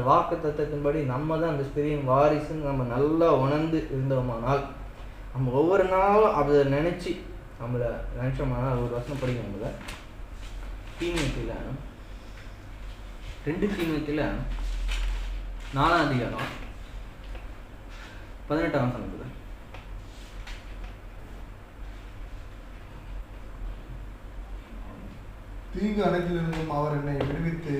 வாக்கு தத்துவத்தின்படி நம்ம தான் அந்த ஸ்திரியின் வாரிசுன்னு நம்ம நல்லா உணர்ந்து இருந்தோமானால், நம்ம ஒவ்வொரு நாளும் அதை நினச்சி நம்மளை நினச்சோம்னா ஒரு வசனம் படிக்கும் நம்மள தீமோத்தேயுல 2 தீமோத்தேயுல 4ஆம் அதிகாரம் 18ஆம் வசனம். தீங்கு அனைத்திலிருந்தும் அவர் என்னை விடுவித்து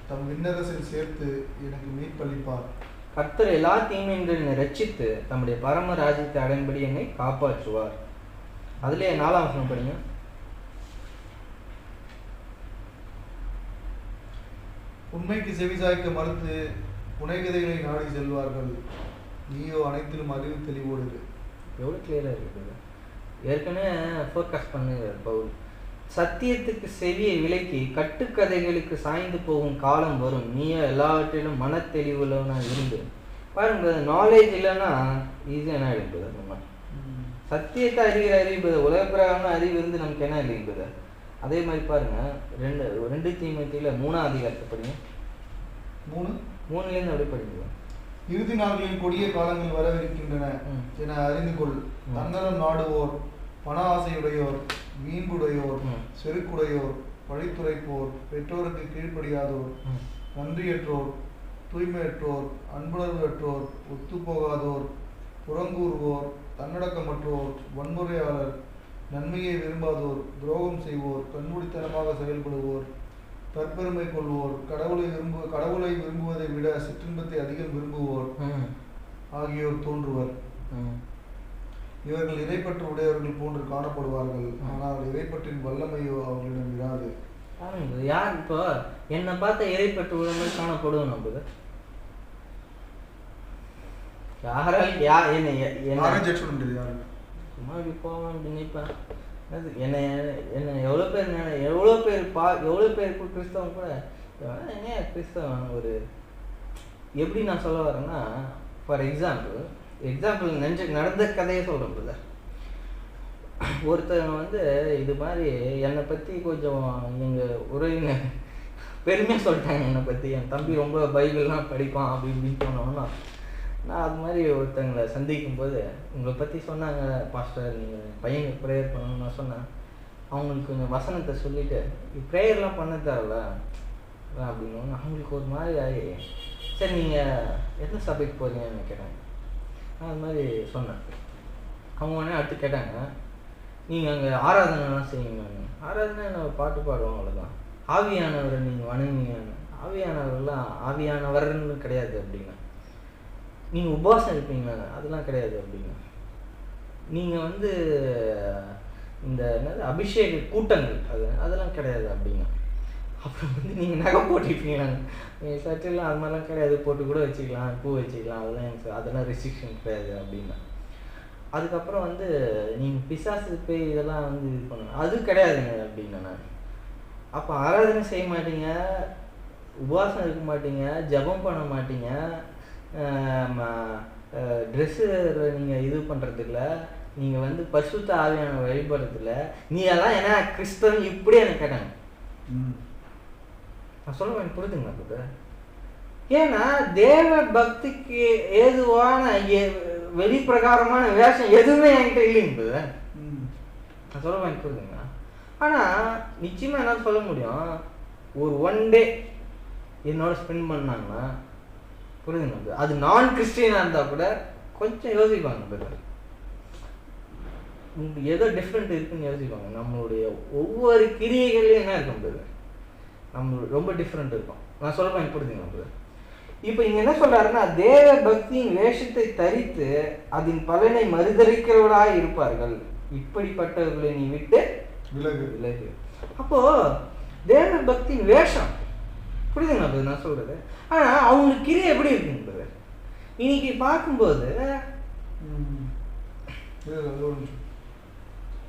தம் விண்ணரசில் சேர்த்து எனக்கு மீட்பளிப்பார். கர்த்தர் எல்லா தீமையிலிருந்து என்னை ரட்சித்து தம்முடைய பரம ராஜ்யத்தை அடையும்படி என்னை காப்பாற்றுவார். அதுலேயே 4ஆம் வசனம் படிங்க. உண்மைக்கு செவிசாய்க்க மறுத்து புனைகதைகளை நாடி செல்வார்கள், நீயோ அனைத்திலும் அறிவு தெளிவோடு இரு. எவ்வளோ கிளியராக இருக்குது. ஏற்கனவே ஃபோர்காஸ்ட் பண்ணுங்க பவுல். சத்தியத்துக்கு செவியை விலக்கி கட்டுக்கதைகளுக்கு சாய்ந்து போகும் காலம் வரும், நீயோ எல்லாவற்றிலும் மனத்தெளிவுள்ளவனா இருந்து. பாருங்க, நாலேஜ் இல்லைன்னா ஈஸியாக என்ன எழுப்புது. நம்ம சத்தியத்தை அறிகிற அறிவு உலகப்பிரகாரமான அறிவு இருந்து நமக்கு என்ன இல்லைங்குது. அதே மாதிரி பாருங்க 2 தீமோத்தேயுல 3ஆம் அதிகாரத்தை படிங்க. 3லேருந்து அப்படியே படிங்க. இறுதி நாட்களில் கொடிய காலங்கள் வரவிருக்கின்றன என அறிந்து கொள். தன்னலம் நாடுவோர், பண ஆசையுடையோர், வீண்குடையோர், செருக்குடையோர், வழித்துரைப்போர், பெற்றோருக்கு கீழ்ப்படியாதோர், நன்றியற்றோர், தூய்மையற்றோர், அன்புணர்வற்றோர், ஒத்துப்போகாதோர், புறங்கூறுவோர், தன்னடக்கமற்றோர், வன்முறையாளர், நன்மையை விரும்பாதோர், துரோகம் செய்வோர், கண்மூடித்தனமாக செயல்படுவோர், தற்பெருமை கொள்வோர், கடவுளை விரும்புவதை விட சிற்றின்பத்தை அதிகம் விரும்புவோர் ஆகியோர் தோன்றுவர். இவர்கள் இறைப்பற்று உடையவர்கள் போன்று காணப்படுவார்கள், ஆனால் இறைப்பற்றின் வல்லமையோ அவர்களிடம் இராது. யார் இப்போ என்னை பார்த்த இறைப்பற்று உடையவர்கள் காணப்படுவோம்? நம்ம சும்மா இப்படி போவேன் அப்படி நினைப்பேன். என்னை எவ்வளோ பேர் கிறிஸ்தவன் கூட என்ன கிறிஸ்தவன் ஒரு எப்படி நான் சொல்ல வரேன்னா, ஃபார் எக்ஸாம்பிள் நடந்த கதையை சொல்கிறேன் பிரதர். ஒருத்தர் இது மாதிரி என்னை பற்றி கொஞ்சம் எங்கள் உறவினர் பெருமையாக சொல்லிட்டாங்க. என்னை பற்றி என் தம்பி ரொம்ப பைபிள்லாம் படிப்பான் அப்படி இப்படின்னு சொன்னோன்னா, நான் அது மாதிரி ஒருத்தங்களை சந்திக்கும் போது உங்களை பற்றி சொன்னாங்க, பாஸ்டர் நீங்கள் பையனுக்கு ப்ரேயர் பண்ணணும்னு நான் சொன்னேன். அவங்களுக்கு கொஞ்சம் வசனத்தை சொல்லிவிட்டு ப்ரேயர்லாம் பண்ண தேவையில்ல அப்படின்னு அவங்களுக்கு ஒரு மாதிரி ஆகி, சரி நீங்கள் எந்த சபைக்கு போகிறீங்கன்னு கேட்டாங்க. நான் அது மாதிரி சொன்னேன். அவங்க உடனே அடுத்து கேட்டாங்க, நீங்கள் அங்கே ஆராதனைலாம் செய்வீங்க. ஆராதனை நம்ம பாட்டு பாடுவோம், அவ்வளோதான். ஆவியானவரை நீங்கள் வணங்குவீங்க. ஆவியானவர்னு கிடையாது அப்படின்னா. நீங்கள் உபவாசம் இருப்பீங்களா? அதெல்லாம் கிடையாது அப்படின்னா. நீங்கள் இந்த என்னது அபிஷேக கூட்டங்கள் அதெல்லாம் கிடையாது அப்படின்னா. அப்புறம் நீங்கள் நகை போட்டிருப்பீங்களாங்க, சர்ச்செல்லாம் அது மாதிரிலாம் கிடையாது, போட்டு கூட வச்சுக்கலாம், பூ வச்சுக்கலாம், அதெல்லாம் ரெஸ்ட்ரிக்ஷன் கிடையாது அப்படின்னா. அதுக்கப்புறம் நீங்கள் பிசாசு போய் இதெல்லாம் இது பண்ணுங்க, அது கிடையாதுங்க அப்படின்னா. நான் அப்போ ஆராதனை செய்ய மாட்டீங்க, உபவாசம் இருக்க மாட்டீங்க, ஜபம் பண்ண மாட்டீங்க, ட்ரெஸ்ஸு நீங்கள் இது பண்ணுறதில்ல, நீங்கள் பரிசுத்த ஆவியான வழிபடுறதில்ல, நீ எல்லாம் ஏன்னா கிறிஸ்தவன் இப்படி எனக்கு கேட்டாங்க. நான் சொல்ல எனக்கு புரியுதுங்க அது. ஏன்னா தேவ பக்திக்கு ஏதுவான வெளிப்பிரகாரமான வேஷம் எதுவுமே என்கிட்ட இல்லைங்க. நான் சொல்ல எனக்கு புரியுதுங்க. ஆனால் நிச்சயமாக என்ன சொல்ல முடியும், ஒரு 1 டே என்னோட ஸ்பெண்ட் பண்ணாங்கன்னா புரியுதுங்க, அது நான் கிறிஸ்டியனாக இருந்தால் கூட கொஞ்சம் யோசிப்பாங்க, ஏதோ டிஃப்ரெண்ட் இருக்குன்னு யோசிப்பாங்க. நம்மளுடைய ஒவ்வொரு கிரியைகள்லையும் என்ன இருக்கும், நம்ம ரொம்ப டிஃப்ரெண்ட் இருக்கும். நான் சொல்ல எனக்கு புரியுதுங்க. இப்போ இங்கே என்ன சொல்கிறாருன்னா, தேவ பக்தியின் வேஷத்தை தரித்து அதன் பலனை மறுதளிக்கிறவர்களாக இருப்பார்கள், இப்படிப்பட்டவர்களை நீ விட்டு விலகு. அப்போது தேவ பக்தியின் வேஷம் புரியுதுங்க நான் சொல்கிறது. ஆனால் அவங்களுக்கு கிரியை எப்படி இருக்குன்றது இன்னைக்கு பார்க்கும்போது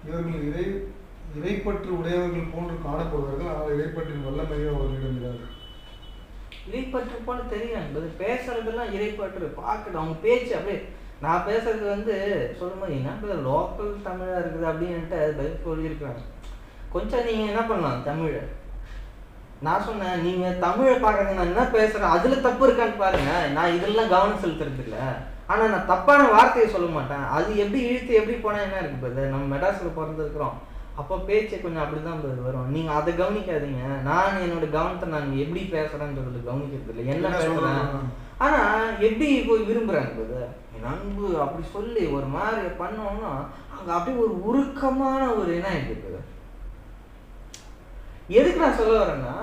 இவர்கள் இறைப்பற்று உடையவர்கள் போன்று காணப்படுவார்கள், ஆனால் இறைப்பற்றின் வல்லமையோ அவர்களிடம் இராது. இறைப்பற்று போல தெரியும் என்பது பேசுறதெல்லாம் இறைப்பற்று பார்க்கணும். அவங்க பேச்சு அப்படியே நான் பேசுறது சொல்லும் போது என்ன லோக்கல் தமிழாக இருக்குது அப்படின்ட்டு அது பதில் சொல்லியிருக்கிறாங்க. கொஞ்சம் நீங்கள் என்ன பண்ணலாம், தமிழ் நான் சொன்னேன், நீங்கள் தமிழை பார்க்குறது நான் என்ன பேசுகிறேன் அதில் தப்பு இருக்கான்னு பாருங்க, நான் இதெல்லாம் கவனம் செலுத்துறது இல்லை. ஆனால் நான் தப்பான வார்த்தையை சொல்ல மாட்டேன். அது எப்படி இழுத்து எப்படி போனால் என்ன இருக்குது பிரதர், நம்ம மெட்ராஸில் பிறந்திருக்கிறோம், அப்போ பேச்சு கொஞ்சம் அப்படி தான் வரும். நீங்கள் அதை கவனிக்காதீங்க. நான் என்னோட கவனத்தை நான் எப்படி பேசுகிறேன்றதுல கவனிக்கிறது இல்லை, என்ன பேசுகிறேன். ஆனால் எப்படி போய் விரும்புகிறாங்க பிரதர், என் அன்பு அப்படி சொல்லி ஒரு மாதிரி பண்ணோம்னா அங்கே அப்படியே ஒரு உருக்கமான ஒரு என்ன இருக்குது. எதுக்கு நான் சொல்ல வரேன்னா,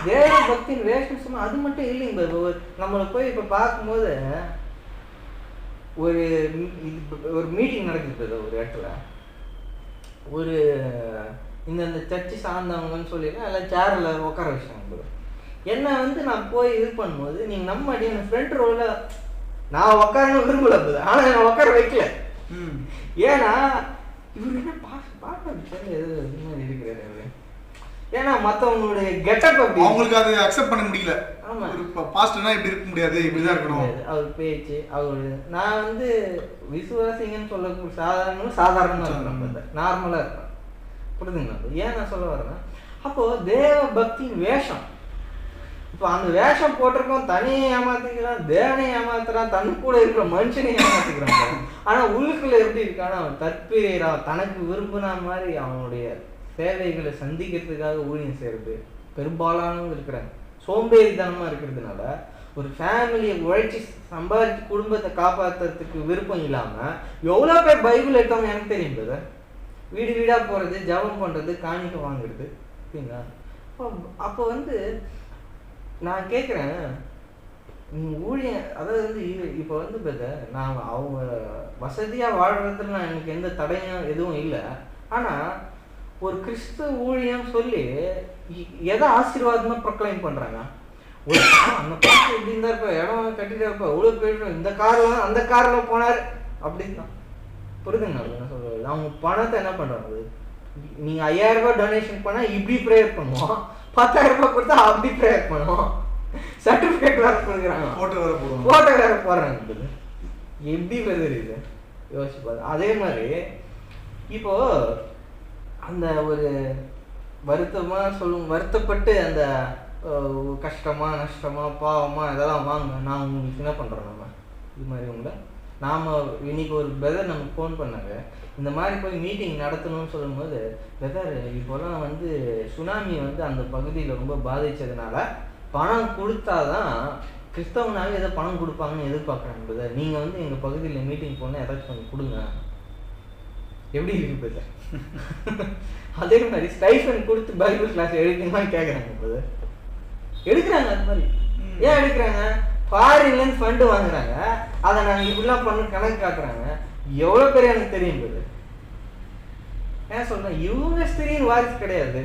தேவ பக்தியின் வேஷம் சும்மா அது மட்டும் இல்லைங்க. நம்மளை போய் இப்போ பார்க்கும்போது ஒரு மீட்டிங் நடக்குது ஒரு இடத்துல, ஒரு இந்த சர்ச்சு சார்ந்தவங்கன்னு சொல்லிட்டு எல்லாம் சேரில் உட்கார வச்சாங்க. என்ன நான் போய் இது பண்ணும்போது நீங்கள் நம்ம அடி என் ஃப்ரெண்ட் ரோல நான் உட்காரணும் விரும்பல, ஆனால் நான் உட்கார வைக்கல. ஏன்னா இவர் என்ன பாட்டு எது இருக்கிறாரு. ஏன்னா மற்றவங்களுடைய கெட்டப் அப்படி அவங்களுக்கு அதை அக்செப்ட் பண்ண முடியல. ஆமா, பாஸ்டர்னா இப்படி இருக்க முடியாது, இப்படிதான் இருக்கணும் அவர் பேச்சு. அவரு நான் விசுவாசிங்கன்னு சொல்லக்கூடிய சாதாரணமா இருக்கிறேன், நார்மலா இருக்கேன். புரியுதுங்களா? ஏன் நான் சொல்ல வரேன்னா, அப்போ தேவ பக்தியின் வேஷம், இப்போ அந்த வேஷம் போட்டிருக்கோம், தனியை ஏமாத்திக்கிறான், தேவனை ஏமாத்துறான், தன் கூட இருக்கிற மனுஷனை ஏமாத்திக்கிறான். ஆனா உள்ளுக்குள்ள எப்படி இருக்கான்னா, அவன் தற்பெயரான், தனக்கு விரும்பின மாதிரி அவனுடைய தேவைகளை சந்திக்கிறதுக்காக ஊழியம் செய்கிறது பெரும்பாலானவங்க இருக்கிறாங்க. சோம்பேறித்தனமாக இருக்கிறதுனால ஒரு ஃபேமிலியை உழைச்சி சம்பாதிச்சு குடும்பத்தை காப்பாற்றுறதுக்கு விருப்பம் இல்லாமல் எவ்வளோ பேர் பைபிள் எடுத்தவங்க எனக்கு தெரியும் பிரதர். வீடு வீடாக போகிறது, ஜபம் பண்ணுறது, காணிக்கை வாங்குறது. சரிங்களா? அப்போ நான் கேட்குறேன், ஊழியம் அதாவது இப்போ பிரதர், நான் அவங்க வசதியாக வாழ்கிறதுல நான் எனக்கு எந்த தடையும் எதுவும் இல்லை. ஆனால் ஒரு கிறிஸ்துவ ஊழியம் சொல்லி எதை ஆசீர்வாதமாக ப்ரொக்ளைம் பண்ணுறாங்க. ஒரு அந்த பாட்டு இப்படி இருந்தா இருப்ப, இடம் கட்டிட்டு இருப்ப, இவ்வளோ போயிட்டு இந்த காரில் அந்த காரில் போனார் அப்படின்னு தான். புரியுதுங்களா என்ன சொல்றது? அவங்க பணத்தை என்ன பண்ணுறாங்க, நீங்கள் 5000 ரூபாய் டொனேஷன் பண்ணால் இப்படி ப்ரேயர் பண்ணுவோம், 10,000 ரூபாய் கொடுத்தா அப்படி ப்ரேயர் பண்ணுவோம், சர்டிஃபிகேட் வேறு கொடுக்குறாங்க, ஃபோட்டோ வேறு போடுறாங்க. எப்படி இது யோசிப்பாரு. அதே மாதிரி இப்போது அந்த ஒரு வருத்தப்பட்டு அந்த கஷ்டமா நஷ்டமா பாவமா இதெல்லாம் வாங்க, நான் உங்களுக்கு என்ன பண்ணுறோம், நம்ம இது மாதிரி நாம் இன்னைக்கு ஒரு பிரதர் நமக்கு ஃபோன் பண்ணாங்க, இந்த மாதிரி போய் மீட்டிங் நடத்தணும்னு சொல்லும்போது, பிரதர் இப்போலாம் சுனாமி அந்த பகுதியில் ரொம்ப பாதித்ததுனால பணம் கொடுத்தாதான் கிறிஸ்தவனாவே ஏதோ பணம் கொடுப்பாங்கன்னு எதிர்பார்க்குறாங்க பிரதர். நீங்கள் எங்கள் பகுதியில் மீட்டிங் போனால் ஏதாச்சும் கொஞ்சம் கொடுங்க. எப்படி இருக்கு பிரதர்? அதே மாதிரி ஸ்டைஃபன் கொடுத்து பைபிள் கிளாஸ் எடுக்கணுமான்னு கேட்குறாங்க பிரதர். எடுக்கிறாங்க. அது மாதிரி ஏன் எடுக்கிறாங்க? ஃபாரின்லேருந்து ஃபண்டு வாங்குறாங்க, அதை நாங்கள் இப்படிலாம் பண்ண கணக்கு காட்டுறாங்க. எவ்வளோ பேர் எனக்கு தெரியும் பிரதர். ஏன் சொல்கிறேன், இவங்க ஸ்திரீன் வாரிசு கிடையாது.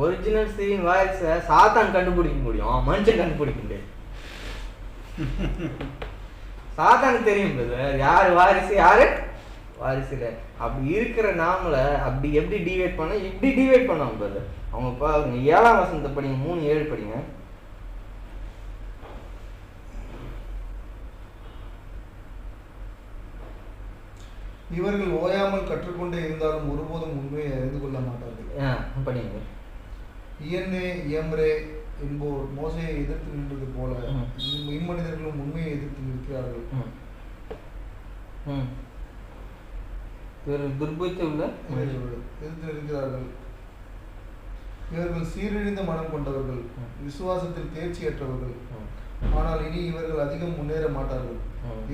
ஒரிஜினல் ஸ்திரீன் வாரிசை சாத்தான் கண்டுபிடிக்க முடியும், மனுஷன் கண்டுபிடிக்க முடியாது. சாத்தானுக்கு தெரியும் பிரதர் யார் வாரிசு யாரு வாரிசு இல்லை. அப்படி இருக்கிற நாமளை அப்படி எப்படி டிவைட் பண்ண, இப்படி டிவைட் பண்ணாம பிரதர். அவங்க பாருங்க 7ஆம் வசனத்தை படிங்க, 3:7 படிங்க. இவர்கள் ஓயாமல் கற்றுக்கொண்டே இருந்தாலும் ஒருபோதும் உண்மையை அறிந்து கொள்ள மாட்டார்கள். படிங்க. இயன்னே இயம்ரே என்போர் மோசையை எதிர்த்து நின்றது போல இம்மனிதர்களும் உண்மையை எதிர்த்து நிற்கிறார்கள். எதிர்த்து நிற்கிறார்கள். இவர்கள் சீரழிந்த மனம் கொண்டவர்கள், விசுவாசத்தில் தேர்ச்சியற்றவர்கள். ஆனால் இனி இவர்கள் அதிகம் முன்னேற மாட்டார்கள்,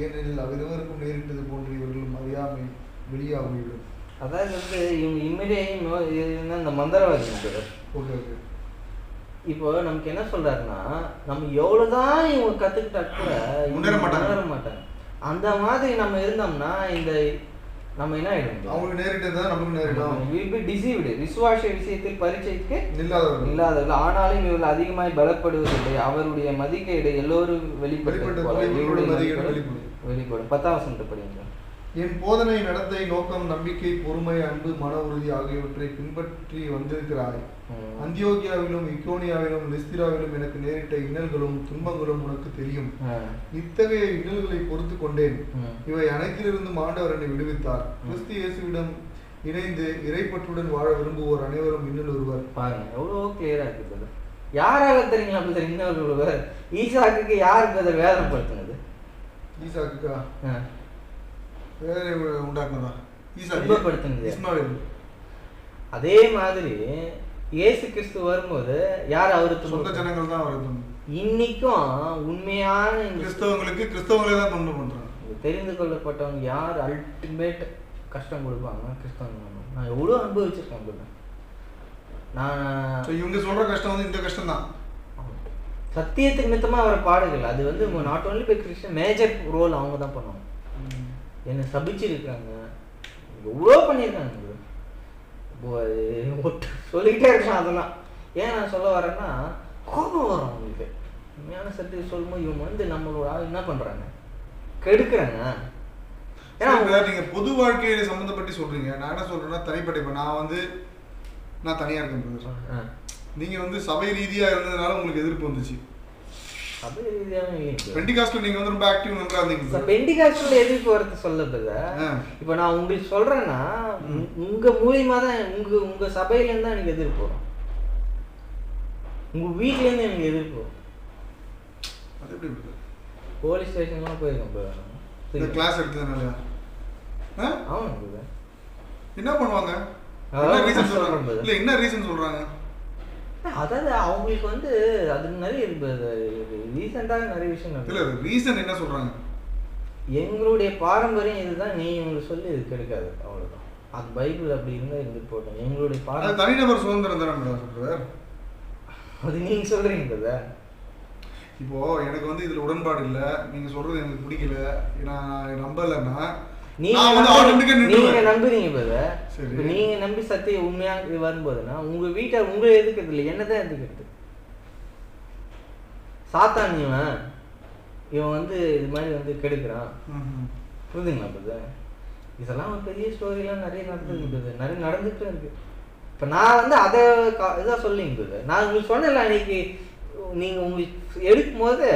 ஏனெனில் அவரிவருக்கும் நேரிட்டது போன்று இவர்களும் அறியாமை வெளியாகிவிடும். அதாவது இவங்க இம்மிடியா இந்த மந்திரவாதி. Okay okay. இப்போ நமக்கு என்ன சொல்றாருன்னா, நம்ம எவ்வளவுதான் இவங்க கத்துக்கிட்டா கூட முன்னேற மாட்டாங்க. அந்த மாதிரி நம்ம இருந்தோம்னா இந்த நம்ம என்ன ஆயிடும், அவங்களுக்கு நேரிட்டது நமக்கு நேரிடும். will be deceived. விசுவாச விஷயத்தில் பரீட்சைக்கு இல்லாதவர்கள். ஆனாலும் இவர்கள் அதிகமாய் பலப்படுவதில்லை, அவருடைய மதிக்கீடு எல்லோரும் வெளிப்படும். 10ஆம் வசனத்தை படிங்க. என் போதனை, நடத்தை, நோக்கம், நம்பிக்கை, பொறுமை, அன்பு, மன உறுதி ஆகியவற்றை பின்பற்றி வந்திருக்கிறாய். அந்தியோகியாவிலும் இக்கோனியாவிலும் லிஸ்திராவிலும் எனக்கு நேரிட்ட இன்னல்களும் துன்பங்களும் உனக்கு தெரியும். இத்தகைய இன்னல்களை பொறுத்து கொண்டேன். இவை அனைத்திலிருந்தும் ஆண்டவர் என்னை விடுவித்தார். கிறிஸ்து இயேசுவிடம் இணைந்து இறைப்பற்றுடன் வாழ விரும்புவோர் அனைவரும் இன்னும் ஒருவர். பாருங்க எவ்வளோ கிளியரா இருக்குது. யாரால தெரியுங்களா பிரதர் இன்னொரு ஒருவர்? ஈசாக்குக்கு யார் பிரதர் வேதனைப்படுத்தினது? ஈசாக்குக்கா வேதனை உண்டாக்குனதா? ஈசாக்குப்படுத்தினது இஸ்மாயில். அதே மாதிரி இயேசு கிறிஸ்து வரும்போது யார் அவருக்கு சொந்த ஜனங்கள் தான் வருது. இன்னைக்கும் உண்மையான கிறிஸ்தவங்களே தான் தொண்டு பண்றாங்க. தெரிந்து கொள்ளப்பட்டவங்க யார் அல்டிமேட் கஷ்டம் கொடுப்பாங்க கிறிஸ்தவங்க. நான் எவ்வளோ அனுபவிச்சிருக்கேன். நான் இவங்க சொல்ற கஷ்டம் வந்து இந்த கஷ்டம் தான். சத்தியத்துக்கு மித்தமாக அவரை பாடுகள் அது வந்து not only by Christian major role அவங்க தான் பண்ணுவாங்க. என்னை சபிச்சிருக்காங்க, எவ்வளோ பண்ணியிருக்காங்க. சொல்லிக்கிட்டே இருக்கலாம். அதெல்லாம் ஏன் நான் சொல்ல வரேன்னா கோபம் வரும் அவங்களுக்கு. உண்மையான சத்தியம் சொல்லும்போது இவங்க வந்து நம்மளோட என்ன பண்ணுறாங்க, கெடுக்கிறாங்க. ஏன்னா நீங்கள் பொது வாழ்க்கையை சம்மந்தப்பட்டு சொல்கிறீங்க. நான் என்ன சொல்கிறேன்னா தனிப்பட்ட இப்போ நான் தனியாக இருக்கேன். நீங்கள் வந்து சபை ரீதியாக இருந்ததுனால உங்களுக்கு எதிர்ப்பு வந்துச்சு. சபை ரீதியாக பெண்டிகாஸ்ட்ல நீங்கள் வந்து ரொம்ப ஆக்டிவ் மெம்பராக இருந்தீங்க. பெண்டிகாஸ்ட்ல எதிர்ப்பு வரது சொல்லப்படுது. இப்போ நான் உங்களுக்கு சொல்கிறேன்னா உங்கள் மூலியமாக தான் உங்கள் சபையிலேருந்து தான் எனக்கு எதிர்ப்பு வரும், உங்கள் வீட்லேருந்து எனக்கு எதிர்ப்பு வரும். அது எப்படி போலீஸ் ஸ்டேஷன்லாம் போயிருக்கேன். இந்த கிளாஸ் எடுத்ததுனால ஆமாம். என்ன பண்ணுவாங்க? என்ன ரீசன் சொல்றாங்க? அதாவது அவங்களுக்கு வந்து அது நிறைய ரீசெண்டாக நிறைய விஷயம் இல்லை. ரீசன் என்ன சொல்றாங்க? எங்களுடைய பாரம்பரியம் இதுதான், நீ உங்களுக்கு சொல்லி இது கிடைக்காது, அவ்வளோதான். அது பைபிள் அப்படி இருந்தால் இருந்துட்டு போட்டோம். எங்களுடைய பாரம்பரியம் தனிநபர் சுதந்திரம் தானே சொல்றாரு. அது நீங்கள் சொல்கிறீங்க. இப்போ எனக்கு வந்து இதுல உடன்பாடு இல்லை, நீங்க சொல்றது எனக்கு பிடிக்கல, நான் நம்பலைன்னா நீங்க நம்புறீங்க பிரதர். நீங்க நம்பி சத்தியம் உண்மையா வரும்போதுன்னா உங்க வீட்டை உங்களை எதுக்கிறது இல்லை, என்னதான் எதுக்கிறது. சாத்தான் இவன் வந்து இது மாதிரி வந்து கெடுக்கிறான், புரியுதுங்களா பிரதர்? இதெல்லாம் ஒரு பெரிய ஸ்டோரிலாம் நிறைய நடந்துருக்கு, நிறைய நடந்துட்டு இருக்கு. இப்போ நான் வந்து அதை இதாக சொல்லிங்க பிரதர். நான் உங்களுக்கு சொன்னேன்ல அன்னைக்கு நீங்கள் உங்களுக்கு எடுக்கும் போது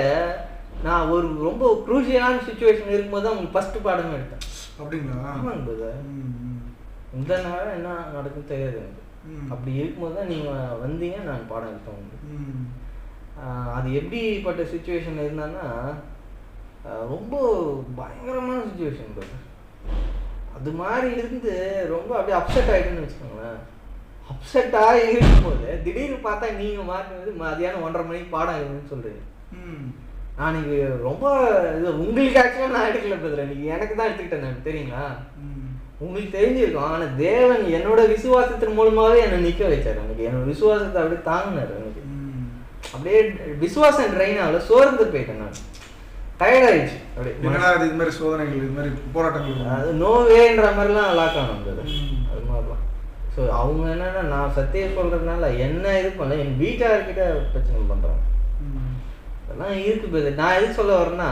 நான் ஒரு ரொம்ப குரூஷியலான சுச்சுவேஷன் இருக்கும்போது தான் உங்களுக்கு ஃபஸ்ட்டு பாடமே எடுத்தேன். அப்படிங்களா? ஆமாங்க பிரதர். இந்த நேரம் என்ன நடக்குன்னு தெரியாது எனக்கு. அப்படி இருக்கும்போது தான் நீங்கள் வந்தீங்க, நான் பாடம் எடுத்தேன் உங்களுக்கு. அது எப்படிப்பட்ட சுச்சுவேஷன் இருந்தான்னா ரொம்ப பயங்கரமான சுச்சுவேஷன் பிரதர். அது மாதிரி இருந்து ரொம்ப அப்படியே அப்செட் ஆகிட்டுன்னு வச்சுக்கோங்களேன். அப்செட்டாக இருக்கும்போது திடீர்னு பார்த்தா நீங்கள் மாற்றினது மதியானம் 1:30 மணிக்கு பாடம் இருக்குன்னு சொல்கிறீங்க. நான் இன்னைக்கு ரொம்ப இது உங்களுக்கு ஆக்சுவலாக நான் எடுக்கல பிரதர், இன்னைக்கு எனக்கு தான் எடுத்துக்கிட்டேன் நான், தெரியுங்களா? உங்களுக்கு தெரிஞ்சிருக்கும். ஆனால் தேவன் என்னோட விசுவாசத்தின் மூலமாகவே என்னை நிற்க வச்சார். எனக்கு என்னோட விசுவாசத்தை அப்படியே தாங்கினார். எனக்கு அப்படியே விசுவாசம் ட்ரெயின் ஆகல, சோர்ந்து போயிட்டேன் நான், டயர்டாயிடுச்சு. அப்படியே இது மாதிரி சோதனைகள், இது மாதிரி போராட்டங்கள், அது நோவேன்ற மாதிரிலாம் லாக் ஆகணும் பிரதர். அது மாதிரிலாம். ஸோ அவங்க என்னென்னா நான் சத்தியம் சொல்கிறதுனால என்ன இது பண்ணல, என் வீட்டார்கிட்ட பிரச்சனை பண்ணுறாங்க. அதெல்லாம் இருக்குது பிரதர். நான் எது சொல்ல வரேன்னா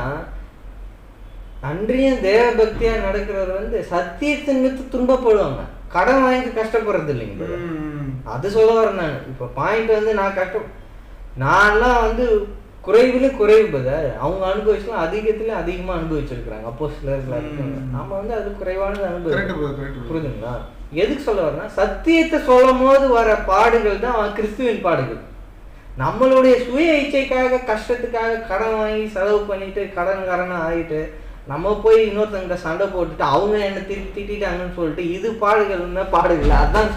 அன்றையும் தேவ பக்தியாக நடக்கிறவர் வந்து சத்தியத்தின் மீது துன்பப்படுவாங்க, கடன் வாங்கி கஷ்டப்படுறது இல்லைங்க பிரதர். அது சொல்ல வரேன் நான். இப்போ பாயிண்ட் வந்து நான்லாம் வந்து குறைவு பிரதர். அவங்க அனுபவிச்சுலாம் அதிகத்துலேயும் அதிகமாக அனுபவிச்சிருக்கிறாங்க. அப்போ சிலர்கள் இருக்காங்க, நம்ம வந்து அது குறைவானது அனுபவிக்கிறோம். புரியுதுங்களா? எதுக்கு சொல்ல வரேன்னா சத்தியத்தை சொல்லும் போது வர பாடுகள் தான் கிறிஸ்துவின் பாடுகள். நம்மளுடைய சுய இச்சைக்காக கஷ்டத்துக்காக கடன் வாங்கி செலவு பண்ணிட்டு கடன்காரனாக ஆகிட்டு நம்ம போய் இன்னொருத்தங்கிட்ட சண்டை போட்டுட்டு அவங்க என்னை திட்டிட்டாங்கன்னு சொல்லிட்டு இது பாடுகள்னா பாடுகள். அதுதான்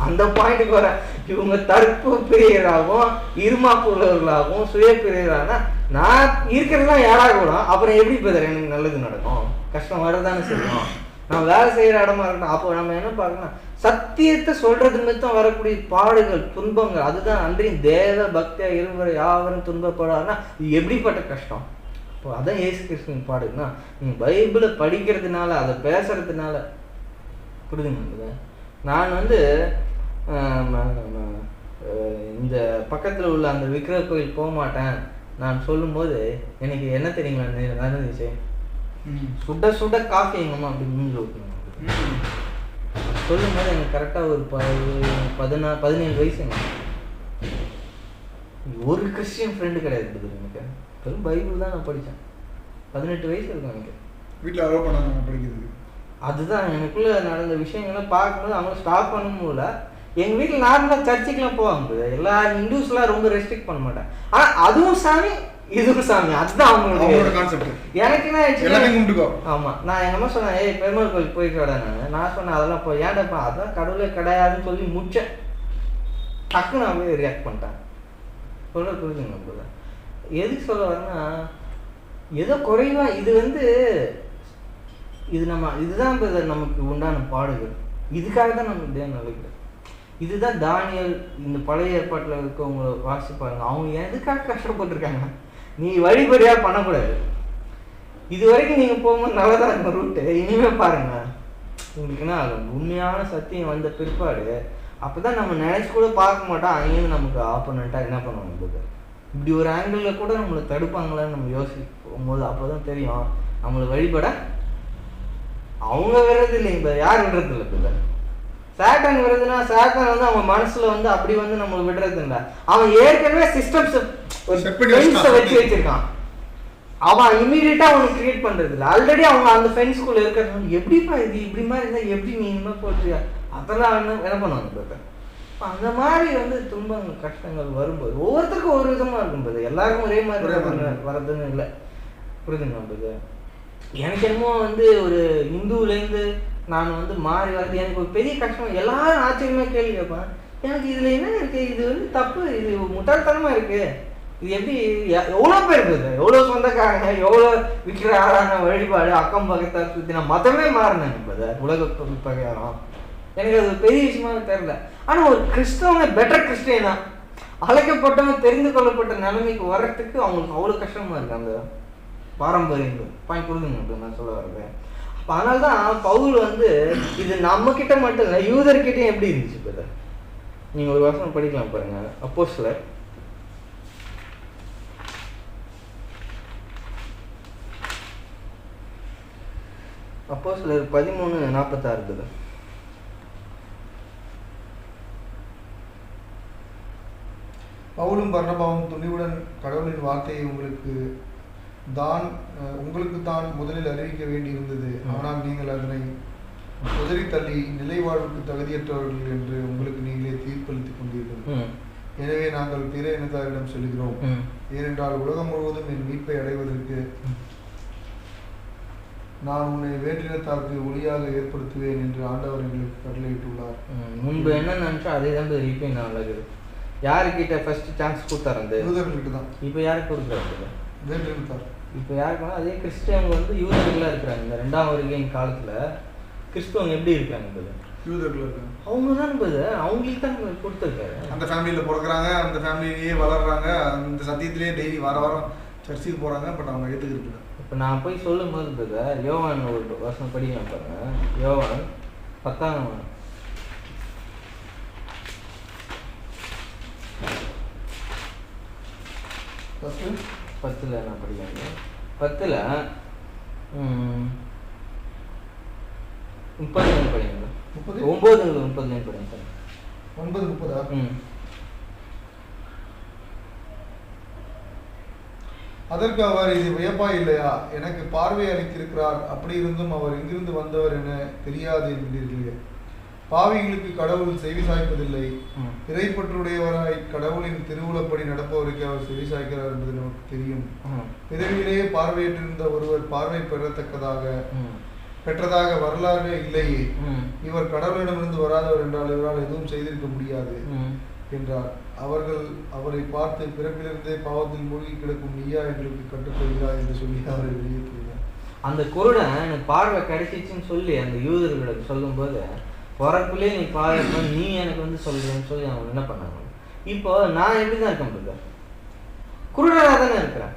அந்த பாயிண்ட்டுக்கு வர. இவங்க தற்பு பிரியராகவும் இருமாப்பு உள்ளவர்களாகவும் சுய பிரியரானா நான் இருக்கிறதுலாம் யாராக கூட அப்புறம் எப்படி பிரதர் எனக்கு நல்லது நடக்கும்? கஷ்டம் வரதானே செய்யணும். நான் வேலை செய்கிற இடமா இருக்கணும். அப்போ நம்ம என்ன பார்க்கணும், சத்தியத்தை சொல்றது மித்தம் வரக்கூடிய பாடுகள் துன்பங்கள், அதுதான் அன்றையும் தேவ பக்தியா இருவர் யாவரும் துன்பப்படாதுன்னா இது எப்படிப்பட்ட கஷ்டம். இப்போ அதான் இயேசு கிறிஸ்துவின் பாடுன்னா நீங்கள் பைபிளை படிக்கிறதுனால அதை பேசுறதுனால புரியுதுங்க. நான் வந்து இந்த பக்கத்தில் உள்ள அந்த விக்கிரக கோயில் போக மாட்டேன் நான் சொல்லும்போது எனக்கு என்ன தெரியுங்களா நடந்துச்சு, சுட சுட காஃபி எங்கம்மா அப்படி மூஞ்சி ஊற்றணும் சொல்லும் போது எனக்கு கரெக்டாக ஒரு 17 வயசுங்க. ஒரு கிறிஸ்டியன் ஃப்ரெண்டு கிடையாது எனக்கு, வெறும் பைபிள் தான் நான் படித்தேன். 18 வயசு இருக்கும் எனக்கு. வீட்டில் அலோவ் பண்ணாங்க படிக்கிறதுக்கு? அதுதான் எனக்குள்ள நடந்த விஷயங்களை பார்க்கும்போது அவங்க ஸ்டாப் பண்ண முடியல. எங்கள் வீட்டில் நார்மலாக சர்ச்சுக்கெலாம் போவாங்க, எல்லா இந்துஸ்லாம் ரொம்ப ரெஸ்ட்ரிக்ட் பண்ண மாட்டேன். ஆனால் அதுவும் சாமி இதுவும் சாமி, அதுதான் அவங்களோட கான்செப்ட். எனக்கு என்ன, ஆமாம், நான் எங்கள் அம்மா சொன்னேன், ஏய் பெருமாள் கோயிலுக்கு போயிட்டு வரேன். நான் சொன்னேன் அதெல்லாம் போய் ஏன்டப்பா அதான் கடவுளே கிடையாதுன்னு சொல்லி முடிச்சேன். டக்குன்னு நான் போய் ரியாக்ட் பண்ணிட்டேன். சொல்ல புரிஞ்சுங்க போல. எதுக்கு சொல்ல வரேன்னா, ஏதோ குறைவாக இது நம்ம இதுதான் நமக்கு உண்டான பாடுகள். இதுக்காக தான் நம்ம இப்படியே நினைக்கிறோம். இதுதான் தானியல் இந்த பழைய ஏற்பாட்டில் இருக்கவங்க வாசிப்பாங்க. அவங்க எதுக்காக கஷ்டப்பட்டுருக்காங்க? நீ வழிபடியாக பண்ணக்கூடாது. இது வரைக்கும் நீங்கள் போகும்போது நல்லதாக இருக்கும் ரூட்டு. இனிமேல் பாருங்கள், உங்களுக்குன்னா உண்மையான சத்தியம் வந்த பிற்பாடு அப்போ தான் நம்ம நினச்சி கூட பார்க்க மாட்டோம். அங்கேயும் நமக்கு ஆப்போனண்ட்டாக என்ன பண்ணுவாங்க, இப்படி ஒரு ஆங்கிளில் கூட நம்மளை தடுப்பாங்களான்னு நம்ம யோசிக்கும் போது அப்போ தான் தெரியும் நம்மளை வழிபட அவங்க விடுறது இல்லைங்க. யார் விடுறது இல்லை இப்போ? சேட்டன் விடுறதுன்னா சேட்டன் வந்து அவங்க மனசில் வந்து அப்படி வந்து நம்மளை விடுறது இல்லை. அவன் ஏற்கனவே சிஸ்டம்ஸ் வச்சு வச்சிருக்கான். அவன் இமீடியட்டாக அவனுக்கு கிரியேட் பண்ணுறது இல்லை. ஆல்ரெடி அவங்க அந்த ஃப்ரெண்ட்ஸ்குள்ளே இருக்கிறது எப்படிப்பா இது இப்படி மாதிரி இருந்தால் எப்படி நீ இனிமேல் போட்டியா அதெல்லாம் என்ன பண்ணுவாங்க. அந்த மாதிரி வந்து துன்பங்கள் கஷ்டங்கள் வரும்போது ஒவ்வொருத்தருக்கும் ஒரு விதமாக இருக்கும்போது எல்லாருக்கும் ஒரே மாதிரி வர்றதுன்னு இல்லை. புரியுதுங்க? எனக்கு என்னமோ வந்து ஒரு இந்துவிலேருந்து நான் வந்து மாறி வர்றது எனக்கு ஒரு பெரிய கஷ்டம். எல்லாரும் ஆச்சரியமாக கேள்வி கேட்பேன், எனக்கு இதில் என்ன இருக்குது, இது வந்து தப்பு, இது முட்டாள்தனமாக இருக்குது, இது எப்படி எவ்வளோ பேர் இருக்குது, எவ்வளோ சொந்தக்காரங்க, எவ்வளோ விற்கிற ஆளான வழிபாடு, அக்கம் பக்கத்தால் சுற்றி நான் மதமே மாறினேன். இப்போ உலக பிரகாரம் எனக்கு அது பெரிய விஷயமாக தெரியல. ஆனால் ஒரு கிறிஸ்தவங்க பெட்டர் கிறிஸ்டியன் தான் அழைக்கப்பட்டவங்க தெரிந்து கொள்ளப்பட்ட நிலைமைக்கு வர்றதுக்கு அவங்களுக்கு அவ்வளோ கஷ்டமாக இருக்குது. அந்த பாரம்பரியங்கள் பாயிண்ட் கொடுக்குங்க அப்படி நான் சொல்ல வர்றது. அப்போ அதனால தான் பவுல் வந்து இது நம்மக்கிட்ட மட்டும் இல்லை, யூதர்கிட்டையும் எப்படி இருந்துச்சு. இப்போ நீங்கள் ஒரு வசனம் படிக்கலாம் பாருங்க, அப்போஸ்தலர் அப்போஸ்தலர் 13:46 இருக்குது. பவுலும் பர்னபாவும் துணிவுடன் கடவுளின் வார்த்தையை உங்களுக்கு தான் முதலில் அறிவிக்க வேண்டியிருந்தது. ஆனால் நீங்கள் அதனை உதறி தள்ளி நிலை வாழ்வுக்கு தகுதியற்றவர்கள் என்று உங்களுக்கு நீங்களே தீர்ப்பளித்துக் கொண்டீர்கள். எனவே நாங்கள் பிற இனத்தாரிடம் சொல்கிறோம், ஏனென்றால் உலகம் முழுவதும் என் மீட்பை அடைவதற்கு நான் உன்னை வேற்றினத்தாருக்கு ஒளியாக ஏற்படுத்துவேன் என்று ஆண்டவர் எங்களுக்கு கட்டளையிட்டுள்ளார். முன்பு என்ன நினைச்சா அதே தான் ரிப்பீட் ஆகுது. யாருக்கிட்ட ஃபர்ஸ்ட் சான்ஸ் கொடுத்தாரு? யூதர்கிட்ட தான். இப்போ யாருக்கு கொடுக்குறாரு? வேற்றினத்தார். இப்போ யாருக்கு? அதே கிறிஸ்டியவங்க வந்து யூதர்களாக இருக்கிறாங்க. இந்த 2ஆம் வருகை காலத்தில் கிறிஸ்தவங்க எப்படி இருக்காங்க? யூதர்கள் இருக்காங்க. அவங்க தான் அவங்களுக்கு தான் கொடுத்துருக்காரு. அந்த ஃபேமிலியில் பிறகுறாங்க, அந்த ஃபேமிலியிலேயே வளர்றாங்க, அந்த சத்தியத்திலேயே டெய்லி வாரம் சர்ச்சுக்கு போகிறாங்க. பட் அவங்க எடுத்துக்கிட்டு இப்போ நான் போய் சொல்லும் போது யோவான் ஒரு வசனம் படிக்கலாம் பாருங்க. யோவான் 10ஆம் 10 நான் படிக்காங்க 10 30 படிங்க. 9 படிங்க. 9:30. அதற்கு அவர், இது வியப்பா இல்லையா? எனக்கு பார்வை அளித்திருக்கிறார், அப்படி இருந்தும் அவர் எங்கிருந்து வந்தவர் என தெரியாது என்கிறீர்களே. பாவிகளுக்கு கடவுள் செவி சாய்ப்பதில்லை, இறைப்பற்றுடையவராய் கடவுளின் திருவுளப்படி நடப்பவருக்கு அவர் செவி சாய்க்கிறார் என்பது நமக்கு தெரியும். பிறவிலேயே பார்வையற்றிருந்த ஒருவர் பார்வை பெற்றதாக வரலாறு இல்லையே. இவர் கடவுளிடமிருந்து வராதவர் என்றால் இவரால் எதுவும் செய்திருக்க முடியாது என்றார். அவர்கள் அவரை பார்த்து, பிறப்பிலிருந்தே பாவத்தில் மூழ்கி கிடக்கும் நீயா எங்களுக்கு கற்றுக்கொள்கிறார் என்று சொல்லி அவரை வெளியேற்றினார். அந்த குருடன் எனக்கு பார்வை கிடைச்சிச்சுன்னு சொல்லி அந்த யூதர்களிடம் சொல்லும்போது, பிறப்புலேயே நீ பார்வை நீ எனக்கு வந்து சொல்லுன்னு சொல்லி அவங்க என்ன பண்ணாங்க. இப்போ நான் எப்படி தான் இருக்கேன்? குருடனாக தானே இருக்கிறேன்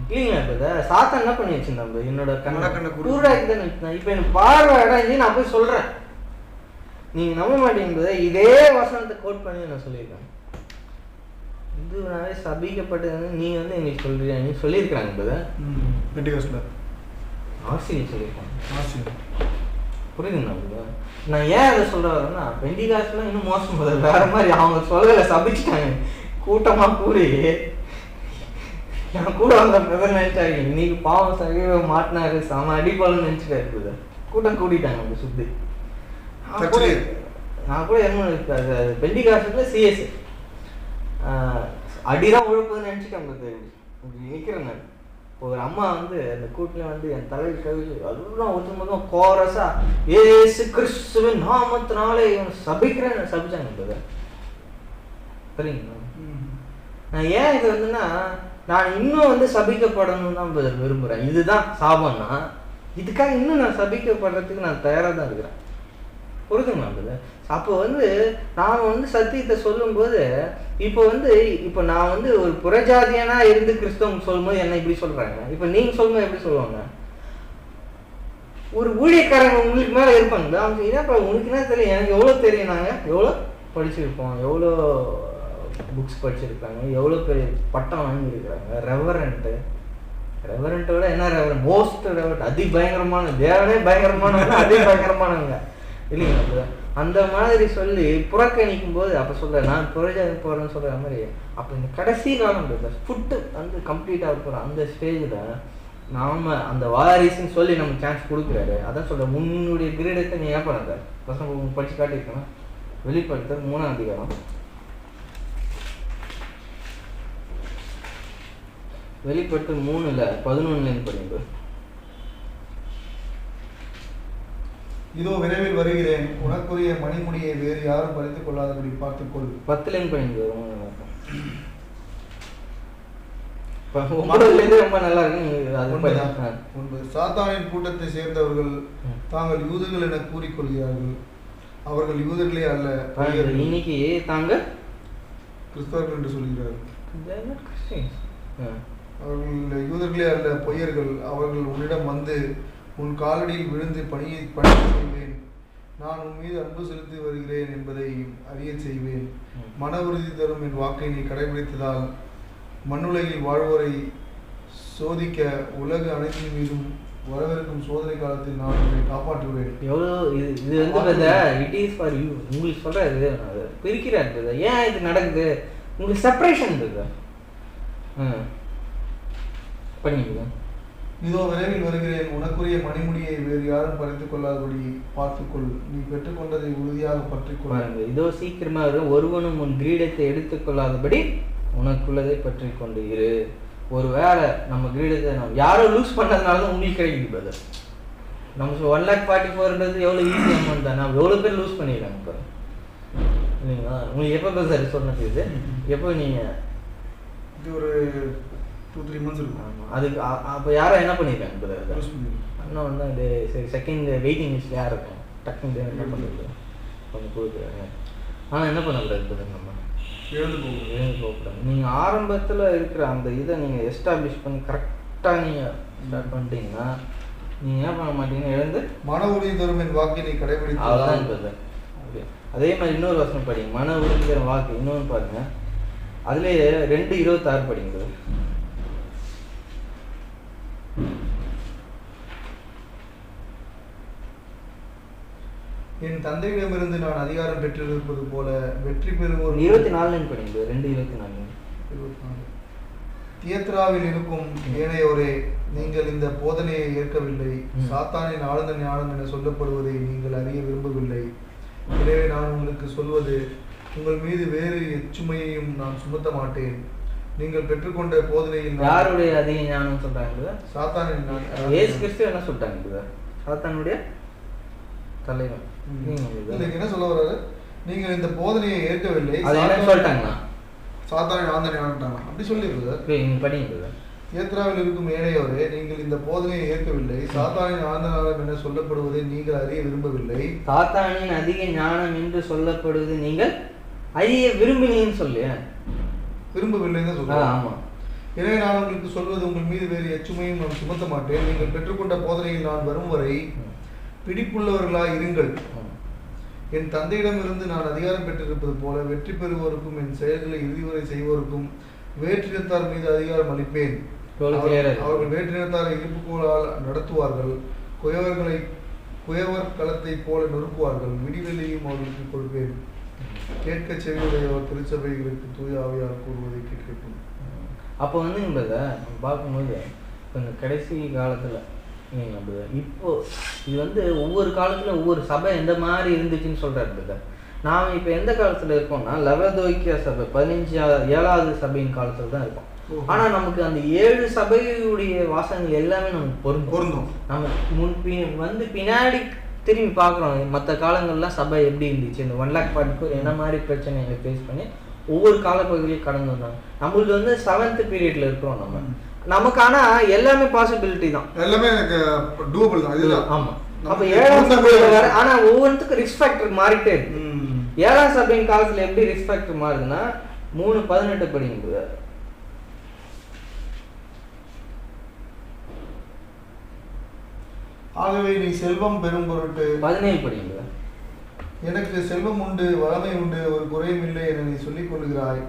இல்லைங்களா? இப்போ சாத்தான் என்ன பண்ணி வச்சிருந்தேன், என்னோட கண்ணை குருடாக்கி தானே வச்சுருந்தேன். இப்போ எனக்கு பார்வை அடைஞ்சு நான் போய் சொல்கிறேன், நீங்கள் நம்ப மாட்டேங்குது. இதே வசனத்தை கோட் பண்ணி நான் சொல்லியிருக்கேன். இதுனாலே சபிக்கப்பட்டது நீ வந்து எங்களுக்கு சொல்றியா, நீ சொல்லியிருக்கிறாங்க. இப்போ ஆசிரியர் சொல்லியிருக்காங்க. புரியுதுங்களா? நான் ஏன் அதை சொல்ல வரேன்னா, பெண்டிகாஸ்லாம் இன்னும் மோசம் வேற மாதிரி அவங்க சொல்லலை, சபிச்சுட்டாங்க. கூட்டமாக கூடி என் கூட வந்த பிரதர் நினைச்சாரு இன்னைக்கு பாவம் சகிவே மாட்டினாரு, செம அடிப்பாலும் நினச்சிட்டா இருக்குது. கூட்டம் கூட்டிட்டாங்க அப்படி சுற்றி. நான் கூட என்ன பெண்டி காசுல சிஎஸ் அடிதான் உழப்புன்னு நினச்சிட்டு நிற்கிறேன் நான். இப்போ ஒரு அம்மா வந்து அந்த கூட்டில் வந்து என் தலையில் கவிழ்ச்சி அதெல்லாம் ஒருத்தர் கோரஸா ஏசு கிறிஸ்துவின் நாமத்தினாலே இவன் சபிக்கிறேன் சபிச்சாங்க. சரிங்களா? நான் ஏன் இது வந்துன்னா நான் இன்னும் வந்து சபிக்கப்படணும்னு தான் விரும்புகிறேன். இதுதான் சாபம்னா இதுக்காக இன்னும் நான் சபிக்கப்படுறதுக்கு நான் தயாராக தான் இருக்கிறேன். புரிதுங்களா? அப்போ வந்து நான் வந்து சத்தியத்தை சொல்லும்போது இப்போ நான் வந்து ஒரு புறஜாதியனா இருந்து கிறிஸ்தவங்க சொல்லும்போது என்ன இப்படி சொல்றாங்க. இப்போ நீங்க சொல்லும்போது எப்படி சொல்லுவாங்க? ஒரு ஊழியக்காரங்க உங்களுக்கு மேல இருப்பாங்க. அவங்க என்னப்பா உனக்கு என்ன தெரியும், எனக்கு எவ்வளோ தெரியும், நாங்கள் எவ்வளோ படிச்சிருப்போம், எவ்வளோ புக்ஸ் படிச்சிருக்காங்க, எவ்வளோ பெரிய பட்டம் வாங்கியிருக்கிறாங்க. ரெவரண்ட்டோட என்ன ரெவரண்ட், மோஸ்ட் ரெவரண்ட், அதிபயங்கரமான, தேவனே பயங்கரமானவங்க, அதிபயங்கரமானவங்க இல்லைங்களா? அந்த மாதிரி சொல்லி புறக்கணிக்கும் போது அப்போ சொல்ல நான் புறஜாதி போகிறேன்னு சொல்கிற மாதிரி அப்போ இந்த கடைசி காலம் ஃபுட்டு வந்து கம்ப்ளீட்டாக போகிற அந்த ஸ்டேஜில் நாம் அந்த வாரிசுன்னு சொல்லி நம்ம சான்ஸ் கொடுக்குறாரு. அதான் சொல்கிறேன், முன்னுடைய கிரீடத்தை நீ ஏன் பண்ணாத பசங்க படித்து காட்டியிருக்கேன். வெளிப்படுத்த 3ஆம் அதிகாரம், வெளிப்பட்டு 3:11 படிங்க. இதோ விரைவில் வருகிறேன், உனக்குரிய மணிமுடியை வேறு யாரும் பறித்துக் கொள்ளாதபடி பார்த்துக்கொள். 10 படிங்க. ரொம்ப நல்லா இருக்கு. சாத்தானின் கூட்டத்தை சேர்ந்தவர்கள் தாங்கள் யூதர்கள் என கூறிக்கொள்கிறார்கள், அவர்கள் யூதர்களே அல்ல, இன்னைக்கு தாங்கள் கிறிஸ்தவர்கள் என்று சொல்கிறார்கள். அவர்கள் யூதர்களே அல்ல, பொய்யர்கள். அவர்கள் உன்னிடம் வந்து உன் காலடியில் விழுந்து பணியை செய்வேன், நான் உன் மீது அன்பு செலுத்தி வருகிறேன் என்பதை அறிய செய்வேன். மன உறுதி தரும் என் வாக்கை நீ கடைபிடித்ததால் மண்ணுலகில் வாழ்வோரை சோதிக்க உலக அனைத்தின் மீதும் வரவிருக்கும் சோதனை காலத்தில் நான் உங்களை காப்பாற்றுவேன். எவ்வளோ இது வந்து இட் இஸ் ஃபார் யூ. உங்களுக்கு சொல்கிறது பிரிக்கிறார். ஏன் இது நடக்குது? உங்களுக்கு செப்பரேஷன் இருக்குது. பண்ணிங்க. இதோ விரைவில் வருகிறேன், உனக்குரிய மணிமுடியை வேறு யாரும் பறித்துக் கொள்ளாதபடி பார்த்துக்கொள், நீ பெற்றுக்கொண்டதை உறுதியாக பற்றிக்கொள்ள. இதோ சீக்கிரமா வரும், ஒருவனும் உன் கிரீடத்தை எடுத்துக்கொள்ளாதபடி உனக்குள்ளதை பற்றி கொண்டு இரு. ஒரு வேளை நம்ம கிரீடத்தை நம்ம யாரும் லூஸ் பண்ணதுனால தான் உங்களுக்கு கிடைக்குது. நம்ம 1,44,000 எவ்வளோ ஈஸி அமௌண்ட் தானே, எவ்வளோ பேர் லூஸ் பண்ணிடுறாங்க இப்போ இல்லைங்களா? உங்களுக்கு எப்போ சார் சொன்னது இது? எப்போ நீங்கள் இது ஒரு 2-3 months இருக்கும். அதுக்கு அப்போ யாரும் என்ன பண்ணியிருக்காங்க இப்போ இன்னும் வந்து அது சரி செகண்ட் வெயிட்டிங் லிஸ்ட் யார் இருக்கும், டக்குன்னு என்ன பண்ணுறது கொஞ்சம் கொடுக்குறாங்க. ஆனால் என்ன பண்ணக்கூடாது இப்போ நம்ம எழுந்து போகக்கூடாது. நீங்கள் ஆரம்பத்தில் இருக்கிற அந்த இதை நீங்கள் எஸ்டாப்ளிஷ் பண்ணி கரெக்டாக நீங்கள் ஸ்டார்ட் பண்ணிட்டீங்கன்னா நீங்கள் என்ன பண்ண மாட்டீங்கன்னா எழுந்து மன உறுதி தரும் என் வாக்கை நீ கடைபிடித்து. அதுதான் இப்போ அதே மாதிரி இன்னொரு வசனம் படிங்க, மன உறுதி தரும் வாக்கு. இன்னொன்று பாருங்க, அதுலேயே 2:26 படிங்க. என் தந்தையிடமிருந்து நான் அதிகாரம் பெற்றிருப்பது போல வெற்றி பெறுவோர் 24 படிங்க. 2:24. தியத்ராவில் இருக்கும் ஏனையோரே, நீங்கள் இந்த போதனையை ஏற்கவில்லை. சாத்தானின் ஆழ்ந்த ஞானம் என சொல்லப்படுவதை நீங்கள் அறிய விரும்பவில்லை. எனவே நான் உங்களுக்கு சொல்வது, உங்கள் மீது வேறு எச்சுமையையும் நான் சுமத்த மாட்டேன். நீங்கள் பெற்றுக்கொண்ட போதனையில் யாருடைய அதிக ஞானம் சொல்றாங்க? சாத்தானின். இயேசு கிறிஸ்து என்ன சொல்றாங்க? சாத்தானுடைய தலைவன். என்ன சொல்ல வர்றாரு? நீங்கள் இந்த போதனையை ஏற்கவில்லை, சாத்தானின் ஆழ்ந்த ஞானம் அப்படி சொல்லியிருக்கிறார். தியத்ராவில் இருக்கும் ஏனையோரே, நீங்கள் இந்த போதனையை ஏற்கவில்லை. சாத்தானின் ஆழ்ந்த ஞானம் என சொல்லப்படுவதை நீங்கள் அறிய விரும்பவில்லை. சாத்தானின் அதிக ஞானம் என்று சொல்லப்படுவது நீங்கள் அறிய விரும்பினீங்கன்னு சொல்லி விரும்பவில்லைன்னு தான் சொல்றேன். ஆமா. எனவே நான் உங்களுக்கு சொல்வது, உங்கள் மீது வேறு எச்சுமையும் நான் சுமத்த மாட்டேன். நீங்கள் பெற்றுக்கொண்ட போதனையில் நான் வரும் வரை பிடிப்புள்ளவர்களாய் இருங்கள். என் தந்தையிடமிருந்து நான் அதிகாரம் பெற்றிருப்பது போல வெற்றி பெறுவோருக்கும் என் செயல்களை இறுதிவரை செய்வோருக்கும் வேற்றினத்தார் மீது அதிகாரம் அளிப்பேன். அவர்கள் வேற்றினத்தாரை இருப்புக்கோளால் நடத்துவார்கள், குயவர் களத்தை போல நொறுக்குவார்கள், விடிவெளியும் அவர்களுக்கு கொடுப்பேன். கேட்க செவியுடையவர் திருச்சபைகளுக்கு தூய ஆவியார் கூறுவதை கேட்கட்டும். அப்போ வந்து பார்க்கும்போது இப்போ இந்த கடைசி காலத்தில் இப்போ இது வந்து ஒவ்வொரு காலத்தில் ஒவ்வொரு சபை எந்த மாதிரி இருந்துச்சுன்னு சொல்கிறாரு. நாம் இப்போ எந்த காலத்தில் இருக்கோம்னா லவோதிக்கேயா சபை 7வது சபையின் காலத்தில் தான் இருக்கோம். ஆனால் நமக்கு அந்த 7 சபையுடைய வாசகங்கள் எல்லாமே நமக்கு பொருந்தும். நம்ம பின்னாடி திரும்பி பார்க்குறோம் மற்ற காலங்கள்லாம் சபை எப்படி இருந்துச்சு, இந்த 1,40,000 என்ன மாதிரி பிரச்சனைகளை ஃபேஸ் பண்ணி ஒவ்வொரு காலப்பகுதியிலையும் கடந்து வந்தாங்க. நம்மளுக்கு வந்து 7th பீரியட்ல இருக்கிறோம் நமக்கு. ஆனால் எல்லாமே பாசிபிலிட்டி தான், எல்லாமே டூபிள் தான். இதுதான் ஆமாம். அப்போ 7ஆம் சபையில் வேற, ஆனால் ஒவ்வொன்றுத்துக்கும் ரிஸ்க் ஃபேக்டர் மாறிட்டே இருக்கு. 7ஆம் சபையின் காலத்தில் எப்படி ரிஸ்க் ஃபேக்டர் மாறுதுன்னா 3:18 படிக்கும்போது ஆகவே நீ செல்வம் பெரும் பொருட்டு 17 படிங்க. எனக்கு செல்வம் உண்டு, வளமை உண்டு, ஒரு குறையும் இல்லை என நீ சொல்லிக் கொள்கிறாய்.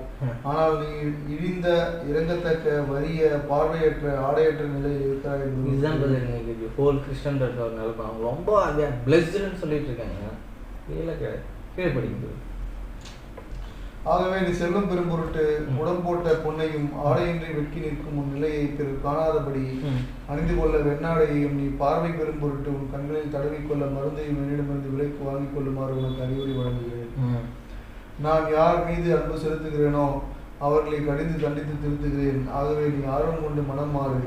ஆனால் நீ இழிந்த, இறங்கத்தக்க, வறிய, பார்வையற்ற, ஆடையற்ற நிலையில் இருக்கிறாய். ஹோல் கிறிஸ்டன் ரொம்ப பிளெஸ்டுன்னு சொல்லிட்டு இருக்காங்க. கீழே படிக்கும்போது ஆகவே நீ செல்வம் பெரும் பொருட்டு உடம்போட்ட பொன்னையும் ஆடையின்றி வெட்கி நிற்கும் உன் நிலையை பிறர் காணாதபடி அணிந்து கொள்ள வெண்ணாடையையும், நீ பார்வை பெரும் பொருட்டு உன் கண்களில் தடவிக்கொள்ள மருந்தையும் என்னிடமிருந்து விலைக்கு வாங்கிக் கொள்ளுமாறு உனக்கு அறிவுரை வழங்குகிறேன். நான் யார் மீது அன்பு செலுத்துகிறேனோ அவர்களை கடிந்து தண்டித்து திருத்துகிறேன். ஆகவே நீ ஆர்வம் கொண்டு மனம் மாறு.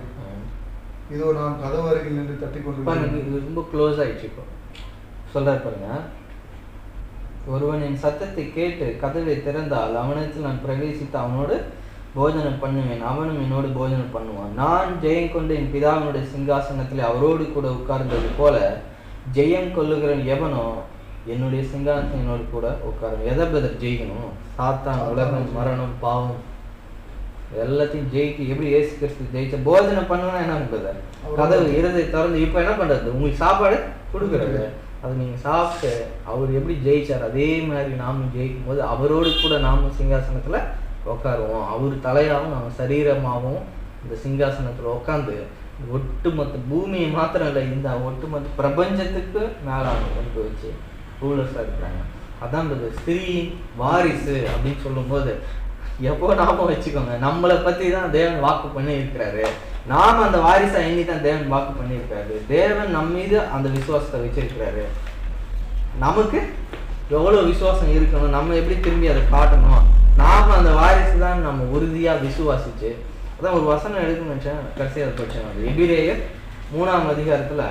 இதோ நான் கதவு அருகில் நின்று தட்டி கொண்டு ரொம்ப க்ளோஸ் ஆயிடுச்சு. இப்போ சொல்றாரு பாருங்க, ஒருவன் என் சத்தத்தை கேட்டு கதவை திறந்தால் அவனிடத்தில் நான் பிரவேசித்து அவனோடு போஜனம் பண்ணுவேன், அவனும் என்னோடு போஜனம் பண்ணுவான். நான் ஜெயம் கொண்டு என் பிதாவினுடைய சிங்காசனத்தில் அவரோடு கூட உட்கார்ந்தது போல ஜெயம் கொள்ளுகிறவன் எவனோ என்னுடைய சிங்காசனம் என்னோடு கூட உட்காரும். எதை பதர் ஜெயிக்கணும்? சாத்தான், உலகம், மரணம், பாவம் எல்லாத்தையும் ஜெயிக்க எப்படி ஏசு கிறிஸ்து ஜெயிச்ச போஜனம் பண்ணுவேன்னா என்ன பதர்? கதவு இருதை திறந்து இப்போ என்ன பண்றது? உங்களுக்கு சாப்பாடு கொடுக்குறது, அது நீங்கள் சாப்பிட்டு அவர் எப்படி ஜெயிச்சார் அதே மாதிரி நாமும் ஜெயிக்கும் போது அவரோடு கூட நாமும் சிங்காசனத்தில் உட்காருவோம். அவர் தலையாகவும் நம்ம சரீரமாகவும் இந்த சிங்காசனத்தில் உட்காந்து ஒட்டுமொத்த பூமியை மாத்திரம் இல்லை, இந்த ஒட்டுமொத்த பிரபஞ்சத்துக்கு மேலான கொண்டு வச்சு ரூலர்ஸாக இருக்கிறாங்க. அதான் இந்த ஸ்திரீயின் வாரிசு அப்படின்னு சொல்லும்போது எப்போ ஞாபகம் வச்சுக்கோங்க, நம்மளை பற்றி தான் தேவன் வாக்கு பண்ணி இருக்கிறாரு. நாம் அந்த வாரிசை எண்ணி தான் தேவன் வாக்கு பண்ணியிருக்காரு. தேவன் நம்ம மீது அந்த விசுவாசத்தை வச்சிருக்கிறாரு. நமக்கு எவ்வளோ விசுவாசம் இருக்கணும், நம்ம எப்படி திரும்பி அதை காட்டணும், நாம் அந்த வாரிசு தான் நம்ம உறுதியாக விசுவாசிச்சு. அதான் ஒரு வசனம் எடுக்கணும்னு நினச்சேன், கடைசியாக படித்தேன். அது எபிரேயர் 3ஆம் அதிகாரத்தில்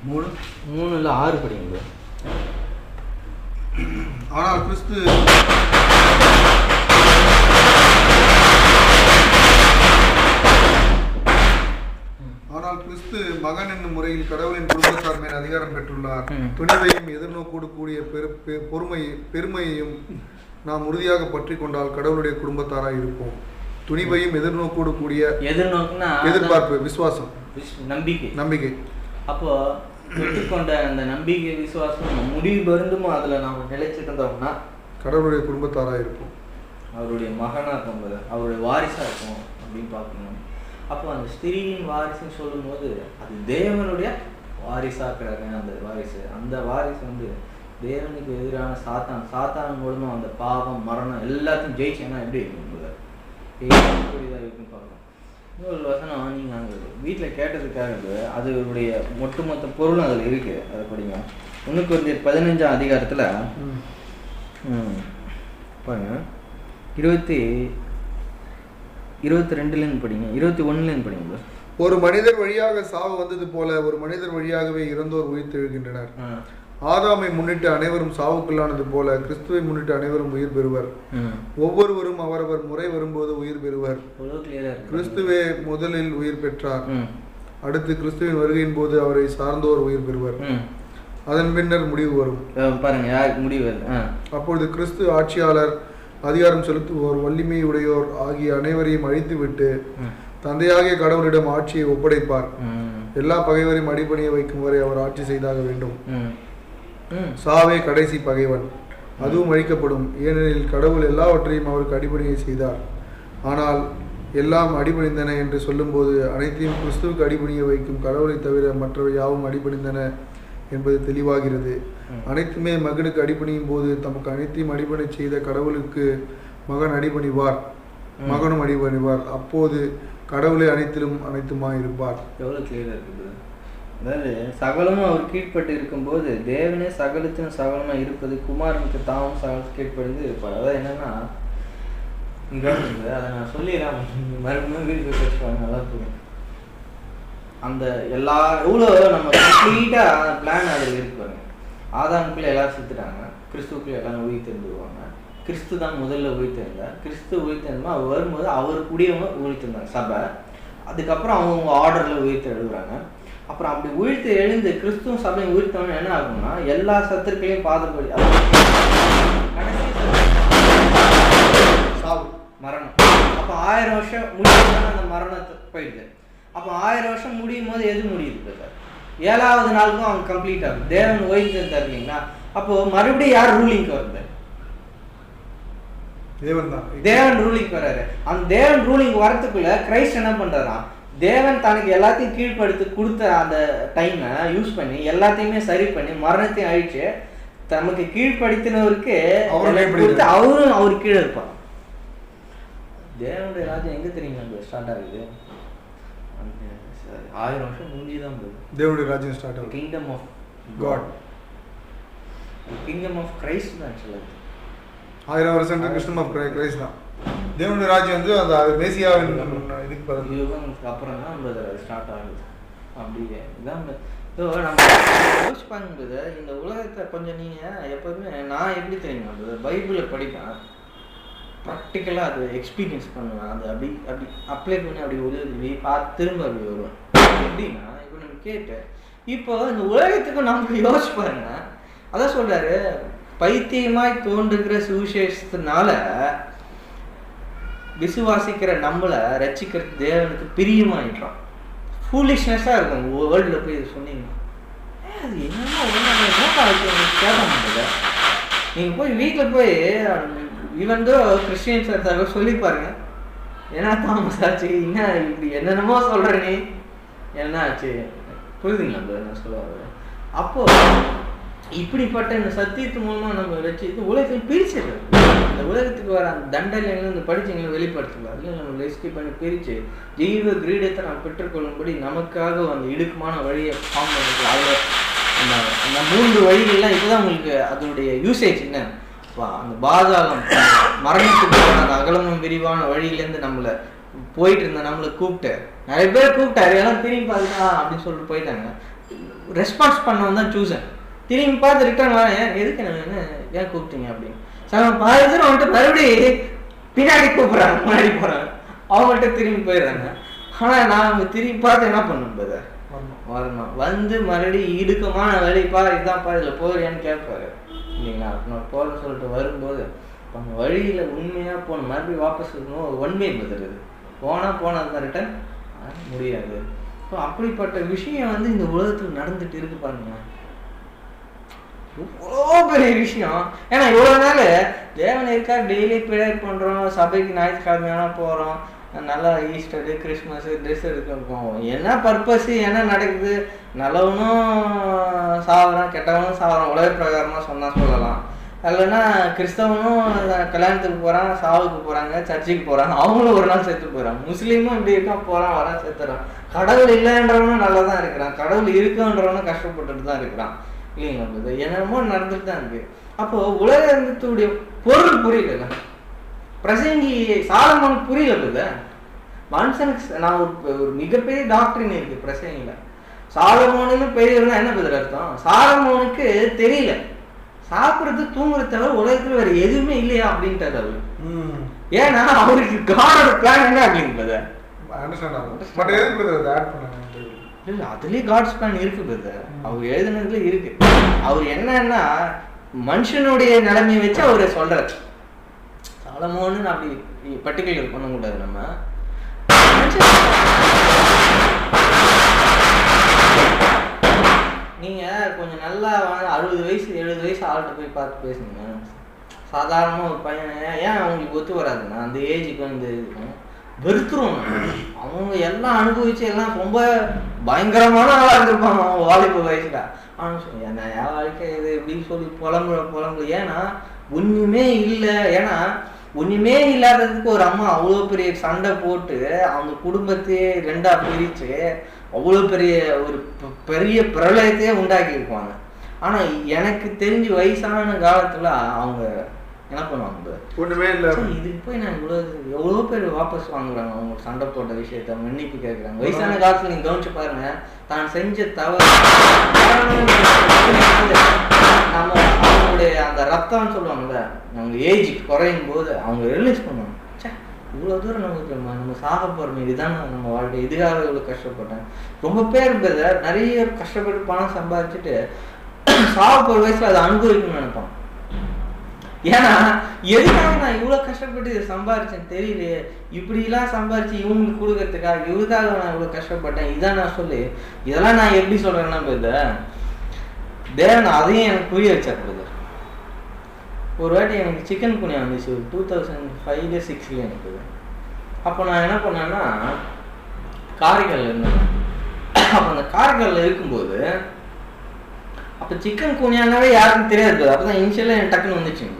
3:6 படிங்க. ஆனால் கிறிஸ்து மகன் என்னும் முறையில் கடவுளின் குடும்பத்தார் மேல் அதிகாரம் பெற்றுள்ளார். துணிவையும் எதிர்நோக்கோடு கூடிய பெருமையையும் நாம் உறுதியாக பற்றி கொண்டால் கடவுளுடைய குடும்பத்தாராய் இருப்போம். துணிவையும் எதிர்நோக்கோடு கூடிய எதிர்பார்ப்பு, விசுவாசம், நம்பிக்கை. அப்போ பெற்றுக்கொண்ட அந்த நம்பிக்கை, விசுவாசம் முடிவு பெருந்துமோ அதில் நாம் நிலைச்சிட்டு இருந்தோம்னா கடவுளுடைய குடும்பத்தாராக இருப்போம். அவருடைய மகனாக இருக்கும்போது அவருடைய வாரிசாக இருக்கும் அப்படின்னு பார்க்கணும். அப்போ அந்த ஸ்திரீயின் வாரிசுன்னு சொல்லும்போது அது தேவனுடைய வாரிசாக்குறாங்க. அந்த வாரிசு வந்து தேவனுக்கு எதிரான சாத்தான் மூலமாக அந்த பாவம், மரணம் எல்லாத்தையும் ஜெயிச்சேன்னா எப்படி இருக்கும்போது இருக்குன்னு பார்க்கணும். இன்னொரு வசனம் நீங்கள் அங்கே வீட்டில் கேட்டதுக்காக அதனுடைய ஒட்டுமொத்த பொருளும் அதில் இருக்குது. அதை படிங்க. 1 கொரிந்தியர் 15ஆம் அதிகாரத்தில் பாருங்க 22 படிங்க, 21 படிங்க. ஒரு மனிதர் வழியாக சாவு வந்தது போல ஒரு மனிதர் வழியாகவே இறந்தோர் உயிர்த்தெழுகின்றனர். ஆதாமை முன்னிட்டு அனைவரும் சாவுக்குள்ளானது போல கிறிஸ்துவை முன்னிட்டு அனைவரும் உயிர் பெறுவர். ஒவ்வொருவரும் அவரவர் முறை வரும்போது உயிர் பெறுவர். கிறிஸ்துவே முதலில் உயிர் பெற்றார். அடுத்து கிறிஸ்துவின் வருகையின் போது அவரை சார்ந்தோர் உயிர் பெறுவர். அதன் பின்னர் முடிவு வரும். பாருங்க முடிவு. அப்பொழுது கிறிஸ்து ஆட்சியாளர், அதிகாரம் செலுத்துவோர், வலிமை உடையோர் ஆகிய அனைவரையும் அழித்துவிட்டு தந்தையாகிய கடவுளிடம் ஆட்சியை ஒப்படைப்பார். எல்லா பகைவரையும் அடிபணிய வைக்கும் வரை அவர் ஆட்சி செய்தாக வேண்டும். சாவே கடைசி பகைவன், அதுவும் அழிக்கப்படும். ஏனெனில் கடவுள் எல்லாவற்றையும் அவருக்கு அடிபணியை செய்தார். ஆனால் எல்லாம் அடிபணிந்தன என்று சொல்லும்போது அனைத்தையும் கிறிஸ்துவுக்கு அடிபணிய வைக்கும் கடவுளை தவிர மற்றவை யாவும் அடிபணிந்தன என்பது தெளிவாகிறது. அனைத்துமே மகனுக்கு அடிபணியும் போது தமக்கு அனைத்தையும் அடிபணி செய்த கடவுளுக்கு மகன் அடிபணிவார், மகனும் அடிபணிவார், அப்போது கடவுளே அனைத்திலும் அனைத்துமாய் இருப்பார். எவ்வளோ கிளியராக இருக்குது. அதாவது சகலமும் அவர் கீழ்பட்டு இருக்கும்போது தேவனே சகலத்திலும் சகலமாக இருப்பது குமாரனுக்கு தாமும் சகலத்து கீழ்ப்படிந்து இருப்பார். அதாவது என்னன்னா இங்கே அதை நான் சொல்லிடுறேன், மறுபடியும் வீட்டுக்கு பேசுவாங்க, நல்லா புரியும். அந்த எல்லா எவ்வளோ நம்ம கம்ப்ளீட்டாக பிளான் அதில் இருக்கு பாருங்க. ஆதாமுக்குள்ளே எல்லாரும் செத்துட்டாங்க, கிறிஸ்துவுக்குள்ளே எல்லாரும் உயிர் தெரிஞ்சுக்குவாங்க. கிறிஸ்து தான் முதல்ல உயிர்த்தெழுந்தார். கிறிஸ்து உயிர்த்தெழுந்தா அவர் வரும்போது அவர் கூடியவங்க உயிர்த்தெழுந்தாங்க சபை. அதுக்கப்புறம் அவங்க ஆர்டரில் உயிர்த்து எழுதுறாங்க. அப்புறம் அப்படி உயிர்த்து எழுந்து கிறிஸ்துவும் சபையும் உயிர்த்தவன என்ன ஆகும்னா எல்லா சத்துருக்களையும் பாதுபடி மரணம். அப்போ 1000 வருஷம் முடியும் அந்த மரணத்தை போயிடுது. அப்போ 1000 வருஷம் முடியும் போது எது முடியுது சார்? 7வது நாளுக்கும் அவங்க கம்ப்ளீட் ஆகும். தேவன் உயிர்த்தெழுந்தார் இல்லைங்களா? அப்போ மறுபடியும் யார் ரூலிங்க்கு வருது? தேவன் ரூலிங் வர்றாரு. அந்த தேவன் ரூலிங் வரத்துக்குள்ள கிரைஸ்ட் என்ன பண்றாரா? தேவன் தனக்கு எல்லாத்தையும் கீழ்ப்படுத்தி கொடுத்த அந்த டைமை யூஸ் பண்ணி எல்லாத்தையுமே சரி பண்ணி மரணத்தையும் அழிச்சு தமக்கு கீழ்ப்படுத்தினவருக்கு அவரும் அவரு கீழே இருப்பார். தேவனுடைய ராஜ்யம் எங்க தெரியுங்களா ஸ்டார்ட் ஆகுது? 1000 வருஷம் முடிஞ்சுதான் போகுது. தேவனுடைய ராஜ்யம் ஸ்டார்ட் ஆகுது. Kingdom of God, kingdom of Christ தான் சொல்லுது. 1000 வருஷம் கிங்டம் ஆஃப் கிரைஸ்ட் தான். தேவனுடைய ராஜ்யம் வந்து அந்த மேசியாவின் இதுக்கு அப்புறம் தான் நம்ம ஸ்டார்ட் ஆகுது. அப்படியே இதான் நம்ம யோசிச்சு பார்க்கும்போது இந்த உலகத்தை கொஞ்சம் நீங்கள் எப்போதுமே நான் எப்படி தெரியுமா பைபிளை படிப்பேன், ப்ராக்டிக்கலாக அது எக்ஸ்பீரியன்ஸ் பண்ணுவேன், அது அப்படி அப்படி அப்ளை பண்ணி அப்படி உதவி பார்த்து திரும்ப அப்படி வருவேன். எப்படின்னா இப்போ நம்ம கேட்டு இப்போ இந்த உலகத்துக்கு நமக்கு யோசிச்சு பாருங்க. அதான் சொல்கிறாரு, பைத்தியமாய் தோன்றுகிற சுவிசேஷத்தினால விசுவாசிக்கிற நம்மளை ரட்சிக்கிற தேவனுக்கு பிரியமாயிட்டான். ஃபூலிஷ்னஸாக இருக்கும் வேர்ல்டில் போய் இது சொன்னீங்கன்னா அது என்னென்ன கேட்க முடியல. நீங்கள் போய் வீட்டில் போய் ஈவன் தோ கிறிஸ்டியன்ஸ் எடுத்தாங்க சொல்லி பாருங்க, என்ன தாமஸ் ஆச்சு, என்ன இப்படி என்னென்னமோ சொல்கிற நீ என்ன ஆச்சு, புரியுதுங்களா என்ன சொல்லுவாங்க? அப்போது இப்படிப்பட்ட இந்த சத்தியத்து மூலமாக நம்ம வச்சு இது உலகத்தில் பிரிச்சிடுறது. இந்த உலகத்துக்கு வர அந்த தண்டனைகள் இந்த படிச்சவங்களை வெளிப்படுத்தல, அதில் நம்ம ரெஸ்கியூ பண்ணி பிரித்து ஜீவ கிரீடத்தை நாம் பெற்றுக்கொள்ளும்படி நமக்காக அந்த இடுக்கமான வழியை ஃபார்ம் பண்ணிக்கலாம். அதில் அந்த 3 வழிகள்லாம் இப்போ தான் உங்களுக்கு அதனுடைய யூசேஜ் என்ன, அந்த பாதாளம் மரணத்துக்கு அந்த அகலமும் விரிவான வழியிலேருந்து நம்மளை போயிட்டு இருந்த நம்மளை கூப்பிட்டு நிறைய பேர் கூப்பிட்டாரு, எல்லாம் திரும்பி பார்த்துக்கா அப்படின்னு சொல்லிட்டு போயிட்டாங்க. ரெஸ்பான்ஸ் பண்ணவன் தான் சூசன். திரும்பி பார்த்து ரிட்டர்ன் வரேன், எதுக்கு என்ன ஏன் கூப்பிட்டீங்க அப்படின்னு பாதி தூரம் வந்துட்டு மறுபடியும் பின்னாடி கூப்பிட்றாங்க, முன்னாடி போகிறாங்க, அவங்கள்ட்ட திரும்பி போயிடுறாங்க. ஆனால் நான் அவங்க திரும்பி பார்த்து என்ன பண்ணும்போது வரணும், வந்து மறுபடியும் இடுக்கமான வழிப்பா இதுதான்ப்பா இதில் போறியான்னு கேட்பாரு இல்லைங்களா? நான் போகிறேன்னு சொல்லிட்டு வரும்போது அந்த வழியில் உண்மையாக போகணும், மறுபடியும் வாபஸ் இருக்கணும், ஒரு ஒன்மே பத்துறது போனால் தான் ரிட்டர்ன் முடியாது. ஸோ அப்படிப்பட்ட விஷயம் வந்து இந்த உலகத்தில் நடந்துட்டு இருக்கு பாருங்க. இவ்வளோ பெரிய விஷயம். ஏன்னா இவ்வளோ நாள் தேவன் இருக்கா, டெய்லி ப்ரேயர் பண்ணுறோம், சபைக்கு ஞாயிற்றுக்கிழமையான போகிறோம், நல்லா ஈஸ்டரு கிறிஸ்மஸ் ட்ரெஸ் எடுக்க போவோம். என்ன பர்பஸ், என்ன நடக்குது? நல்லவனும் சாவறான், கெட்டவனும் சாவறான், உலக பிரகாரமாக சொன்னால் சொல்லலாம். இல்லைன்னா கிறிஸ்தவனும் கல்யாணத்துக்கு போகிறான், சாவுக்கு போகிறாங்க, சர்ச்சுக்கு போகிறாங்க, அவங்களும் ஒரு நாள் செத்து போகிறாங்க. முஸ்லீமும் இப்படி இருக்கான், போகிறான் வரான் செத்துறான். கடவுள் இல்லைன்றவனும் நல்லா தான் இருக்கிறான், கடவுள் இருக்குன்றவனும் கஷ்டப்பட்டுட்டு தான் இருக்கிறான் இல்லைங்களா? என்னமோ நடந்துட்டு தான் இருக்கு. அப்போ உலகத்துடைய பொருள் புரியல, பிரசங்கி சாலமோனுக்கு புரியல போது. மனுஷனுக்கு நான் ஒரு மிகப்பெரிய டாக்டரின் இருக்கு பிரசங்கில. சாலமோனுன்னு பெரியவர்னா என்ன பதில் அர்த்தம்? சாலமோனுக்கு தெரியல சாப்பிட்றது தூங்குறது தவிர உலகத்துல வேற எதுவுமே இல்லையா அப்படின்றது அவரு. ஏன்னா அவருக்கு காடோட பிளான் என்ன அப்படின்றது இல்ல, அதுலயே காட்ஸ் பிளான் இருக்குது, அவர் எழுதுனதுல இருக்கு. அவர் என்னன்னா மனுஷனுடைய நிலைமையை வச்சு அவரை சொல்றாரு. சாலமோன்னு அப்படி பர்டிகுலர் பண்ண கூடாது. நம்ம நீங்க கொஞ்சம் நல்லா 60 வயசு 70 வயசு ஆள்கிட்ட போய் பார்த்து பேசுங்க. சாதாரணமாக ஒரு பையன் ஏன் அவங்களுக்கு ஒத்து வராதுன்னா அந்த ஏஜுக்கு வந்து வெறுத்துருவோம். அவங்க எல்லாம் அனுபவிச்சு எல்லாம் ரொம்ப பயங்கரமான ஆளாக இருந்திருப்பாங்க அவங்க வாலிப வயசுல. ஆனால் என்ன என் வாழ்க்கை இது இப்படின்னு சொல்லி புலம்புல. ஏன்னா ஒன்றுமே இல்லை. ஏன்னா ஒண்ணுமே இல்லாததுக்கு ஒரு அம்மா அவ்வளோ பெரிய சண்டை போட்டு அவங்க குடும்பத்தையே 2ஆ பிரிச்சு அவ்வளோ பெரிய ஒரு பெரிய பிரளயத்தையே உண்டாக்கி இருப்பாங்க. ஆனா எனக்கு தெரிஞ்சு வயசான காலத்துல அவங்க என்ன பண்ணுவாங்க, ஒண்ணுமே இல்லை, இதுக்கு போய் நான் எவ்வளோ பேர் வாபஸ் வாங்குறாங்க, அவங்க சண்டை போட்ட விஷயத்த மன்னிப்பு கேட்குறாங்க. வயசான காலத்துல நீங்க கவனிச்சு பாருங்க, தான் செஞ்ச தவறு நம்ம அவங்களுடைய அந்த ரத்தம்னு சொல்லுவாங்கல்ல, அவங்க ஏஜ் குறையும் போது அவங்க ரியலைஸ் பண்ணுவாங்க, இவ்வளோ தூரம் நமக்கு நம்ம சாக போகிறோம், இதுதான் நம்ம வாழ்க்கை, இதுக்காக இவ்வளோ கஷ்டப்பட்டேன். ரொம்ப பேர் நிறைய கஷ்டப்பட்டு பணம் சம்பாதிச்சுட்டு சாக போகிற வயசுல அதை அனுபவிக்கணும்னு நினைப்பான். ஏன்னா எதுக்காக நான் இவ்வளோ கஷ்டப்பட்டு இதை சம்பாரிச்சேன்னு தெரியலையே, இப்படிலாம் சம்பாரிச்சு இவங்களுக்கு கொடுக்கறதுக்காக இவருக்காக நான் இவ்வளோ கஷ்டப்பட்டேன், இதான் நான் சொல்லி இதெல்லாம் நான் எப்படி சொல்கிறேன்னா தேவன் அதையும் எனக்கு புரிய வச்சார். ஒரு வாட்டி எனக்கு சிக்கன் குனியா வந்துச்சு, ஒரு 2005-06 எனக்கு. அப்போ நான் என்ன பண்ணேன்னா காரைக்காலில் இருந்தேன். அப்போ அந்த காரைக்காலில் இருக்கும்போது அப்போ சிக்கன் குனியானாவே யாருக்கும் தெரியாது. அப்போ தான் இனிஷியலாக எனக்கு டக்குன்னு வந்துச்சு எனக்கு.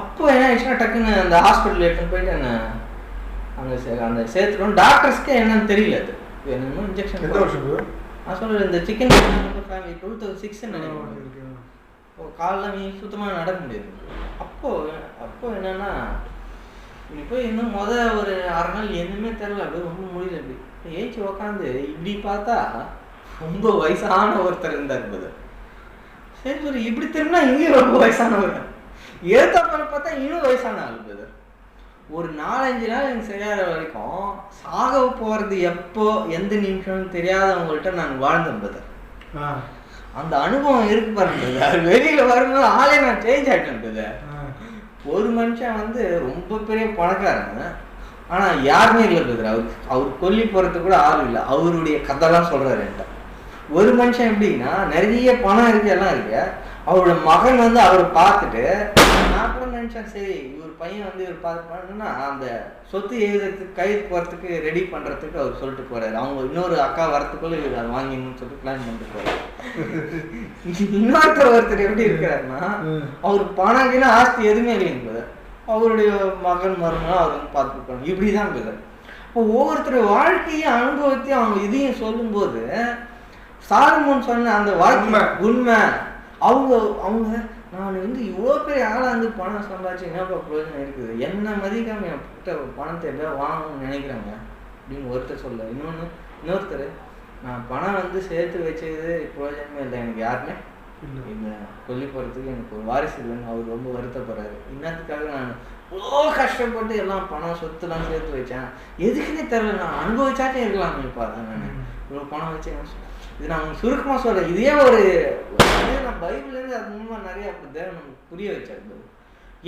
அப்போ என்ன ஆயிடுச்சுன்னா டக்குன்னு அந்த ஹாஸ்பிட்டல் எடுத்துன்னு போயிட்டு என்ன அந்த சேர்த்துட்டோம். டாக்டர்ஸ்க்கு என்னன்னு தெரியல, அது என்னமோ இன்ஜெக்ஷன். நான் சொல்கிறேன் இந்த சிக்கன் ஃபேமிலி 2006 நினைக்கிறேன். காலெலாம் நீ சுத்தமாக நடக்க முடியாது. அப்போ என்னன்னா இப்படி போய் இன்னும் ஒரு அரை நாள் எதுவுமே தெரியல, அப்படியே ரொம்ப முடியல. அப்படி ஏச்சி உக்காந்து இப்படி பார்த்தா ரொம்ப வயசான ஒருத்தர் இருந்தார். சரி சரி இப்படி திரும்பினா இங்கேயும் ரொம்ப வயசானவர், ஏத்தாப்பல பார்த்தா இன்னும் வயசான ஆள். ஒரு 4-5 நாள் எனக்கு சரியாகிற வரைக்கும் சாக போகிறது எப்போ எந்த நிமிஷம்னு தெரியாதவங்கள்ட்ட நான் வாழ்ந்தேன். அந்த அனுபவம் இருக்கு பாருங்க, அது வெளியில வரும்போது ஆளே நான் சேஞ்ச் ஆகிட்டேன். ஒரு மனுஷன் ரொம்ப பெரிய பணக்காரங்க, ஆனா யாருமே இல்லை அவர் கொல்லி போறதுக்கு கூட ஆள் இல்லை, அவருடைய கதைலாம் சொல்றாரு என்கிட்ட. ஒரு மனுஷன் எப்படின்னா நிறைய பணம் இருக்கு எல்லாம் இருக்கு, அவரோட மகன் அவரை பார்த்துட்டு நான் கூட நினைச்சேன் சரி இவர் பையன் இவர் பார்த்துப்பாங்கன்னா அந்த சொத்து எழுதுறதுக்கு கைது போறதுக்கு ரெடி பண்றதுக்கு அவர் சொல்லிட்டு போறாரு. அவங்க இன்னொரு அக்கா வரத்துக்குள்ள இவர் அதை வாங்கிடணும்னு சொல்லிட்டு பிளான் பண்ணிட்டு போறாரு. ஒருத்தர் எப்படி இருக்கிறாருன்னா அவர் பணம் ஆஸ்தி எதுவுமே இல்லைங்க, அவருடைய மகன் மருமகன் அவர் பார்த்துட்டு இப்படிதான் இருக்குது. இப்போ ஒவ்வொருத்தர் வாழ்க்கையும் அனுபவத்தையும் அவங்க இதையும் சொல்லும் போது சாலமோன் சொன்ன அந்த வாழ்க்கை உண்மை. அவங்க நான் இவ்வளோ பெரிய ஆளாக பணம் சம்பாதிச்சு என்னப்பா பிரயோஜனம் இருக்குது, என்ன மதிக்காம என் கிட்ட பணத்தை எப்படியா வாங்கணும்னு நினைக்கிறாங்க அப்படின்னு ஒருத்தர் சொல்ல. இன்னொருத்தர் நான் பணம் சேர்த்து வச்சது பிரயோஜனமே இல்லை, எனக்கு யாருமே இல்லை, சொல்லி போகிறதுக்கு எனக்கு ஒரு வாரிசு இல்லைன்னு அவர் ரொம்ப வருத்தப்படுறாரு. இன்னத்துக்காக நான் இவ்வளோ கஷ்டப்பட்டு எல்லாம் பணம் சொத்துலாம் சேர்த்து வச்சேன், எதுக்குன்னே தெரியல, நான் அனுபவிச்சாட்டே இருக்கலாம் இப்போ தான் நான் இவ்வளோ பணம் வச்சேன். இது நான் சுருக்கமாக சொல்கிறேன், இதே ஒரு நான் பைபிள்லேருந்து அது மூலமாக நிறைய தேவன் நமக்கு புரிய வச்சாரு.